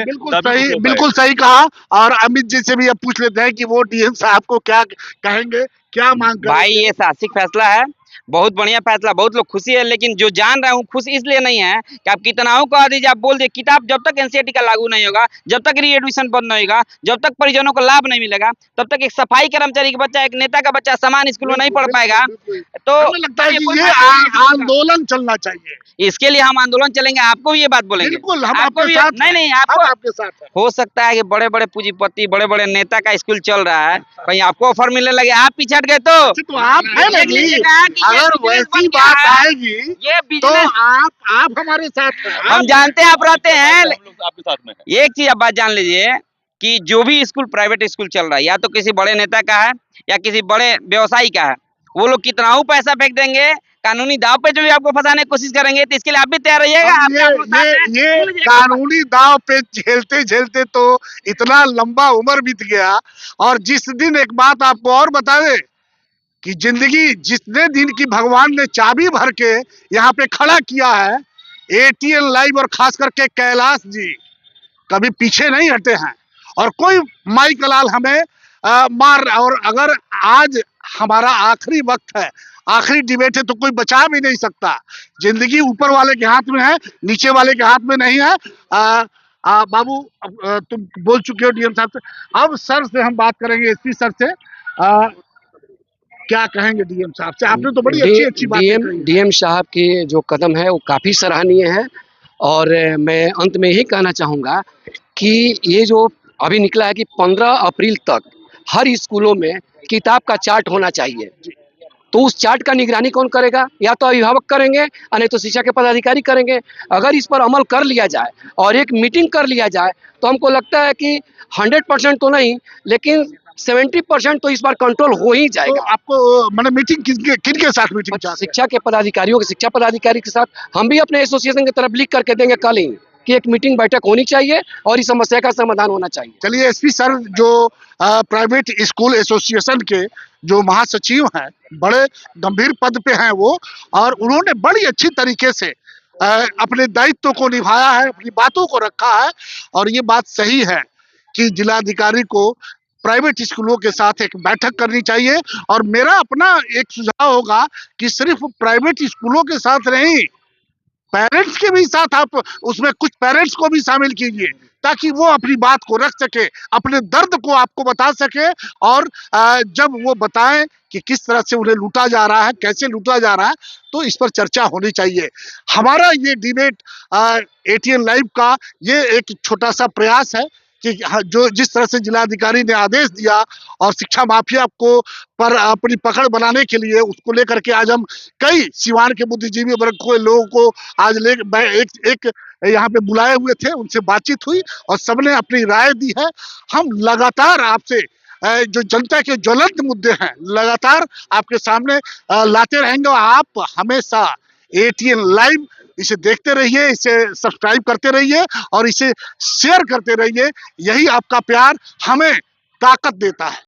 बिल्कुल सही कहा। और अमित जी से भी अब पूछ लेते हैं कि वो डीएम साहब को क्या कहेंगे, क्या मांग करेंगे? भाई, ये साहसिक फैसला है, बहुत बढ़िया फैसला, बहुत लोग खुशी है, लेकिन जो जान रहे हूँ खुश इसलिए नहीं है कि आप कितना हो कह दीजिए, आप बोल दिए किताब जब तक एनसीईआरटी का लागू नहीं होगा, जब तक री एडमिशन बंद नहीं होगा, जब तक परिजनों को लाभ नहीं मिलेगा, तब तक एक सफाई कर्मचारी का बच्चा, एक नेता का बच्चा समान स्कूल में नहीं पढ़ पाएगा। तो लगता है कि ये आंदोलन चलना चाहिए। इसके लिए हम आंदोलन चलेंगे, आपको भी ये बात बोलेंगे। बिल्कुल, हम आपको आपके साथ नहीं आपको आपके साथ है। हो सकता है कि बड़े बड़े पूंजीपति, बड़े बड़े नेता का स्कूल चल रहा है, कहीं आपको ऑफर मिलने लगे, आप पीछे हट गए तो आप है ना जी, अगर वैसी बात आएगी ये तो आप हमारे साथ हैं। हम जानते हैं आप रहते हैं। आपके साथ में एक चीज आप बात जान लीजिए कि जो भी स्कूल प्राइवेट स्कूल चल रहा है, या तो किसी बड़े नेता का है या किसी बड़े व्यवसायी का है, वो लोग कितना पैसा फेंक देंगे, कानूनी दाव पे जो भी आपको फंसाने की कोशिश करेंगे, तो इसके लिए आप भी तैयार रहिएगा। ये कानूनी दाव पे झेलते झेलते तो इतना लंबा उम्र बीत गया। और जिस दिन एक बात आपको और बता दे कि जिंदगी जितने दिन की भगवान ने चाबी भर के यहाँ पे खड़ा किया है, एटीएन लाइव और खास करके कैलाश जी कभी पीछे नहीं हटे हैं और कोई माई कलाल हमें मार। और अगर आज हमारा आखिरी वक्त है, आखिरी डिबेट है, तो कोई बचा भी नहीं सकता। जिंदगी ऊपर वाले के हाथ में है, नीचे वाले के हाथ में नहीं है। बाबू, तुम बोल चुके हो डीएम साहब से, अब सर से हम बात करेंगे, एसपी सर से। क्या कहेंगे डीएम साहब से? आपने तो बड़ी अच्छी बात कही। डीएम साहब के जो कदम है वो काफी सराहनीय है और मैं अंत में यही कहना चाहूँगा कि ये जो अभी निकला है कि 15 अप्रैल तक हर स्कूलों में किताब का चार्ट होना चाहिए, तो उस चार्ट का निगरानी कौन करेगा? या तो अभिभावक करेंगे या नहीं तो शिक्षा के पदाधिकारी करेंगे। अगर इस पर अमल कर लिया जाए और एक मीटिंग कर लिया जाए तो हमको लगता है कि 100% तो नहीं, लेकिन 70% तो इस बार कंट्रोल हो ही जाएगा। तो आपको मैंने मीटिंग किनके साथ मीटिंग चाहते हैं? शिक्षा के पदाधिकारियों के, शिक्षा पदाधिकारी के साथ हम भी अपने एसोसिएशन की तरफ लिख करके देंगे कल ही कि एक मीटिंग बैठक होनी चाहिए और इस समस्या का समाधान होना चाहिए। चलिए, एसपी सर जो प्राइवेट स्कूल एसोसिएशन के जो महासचिव हैं, बड़े गंभीर पद पे हैं वो, और उन्होंने बड़ी अच्छी तरीके से अपने दायित्व को निभाया है, अपनी बातों को रखा है। और ये बात सही है कि जिलाधिकारी को प्राइवेट स्कूलों के साथ एक बैठक करनी चाहिए। और मेरा अपना एक सुझाव होगा कि सिर्फ प्राइवेट स्कूलों के साथ नहीं, पेरेंट्स के भी साथ आप उसमें कुछ पेरेंट्स को भी शामिल कीजिए ताकि वो अपनी बात को रख सके, अपने दर्द को आपको बता सके, और जब वो बताएं कि किस तरह से उन्हें लूटा जा रहा है, कैसे लूटा जा रहा है, तो इस पर चर्चा होनी चाहिए। हमारा ये डिबेट एटीएन लाइव का ये एक छोटा सा प्रयास है कि जो जिस तरह से जिलाधिकारी ने आदेश दिया और शिक्षा माफिया को पर अपनी पकड़ बनाने के लिए, उसको लेकर के आज हम कई सिवान के बुद्धिजीवी वर्ग को लोगों को आज एक यहाँ पे बुलाए हुए थे, उनसे बातचीत हुई और सबने अपनी राय दी है। हम लगातार आपसे जो जनता के ज्वलंत मुद्दे हैं लगातार आपके सामने लाते रहेंगे, और आप हमेशा एटीएन लाइव इसे देखते रहिए, इसे सब्सक्राइब करते रहिए और इसे शेयर करते रहिए। यही आपका प्यार हमें ताकत देता है।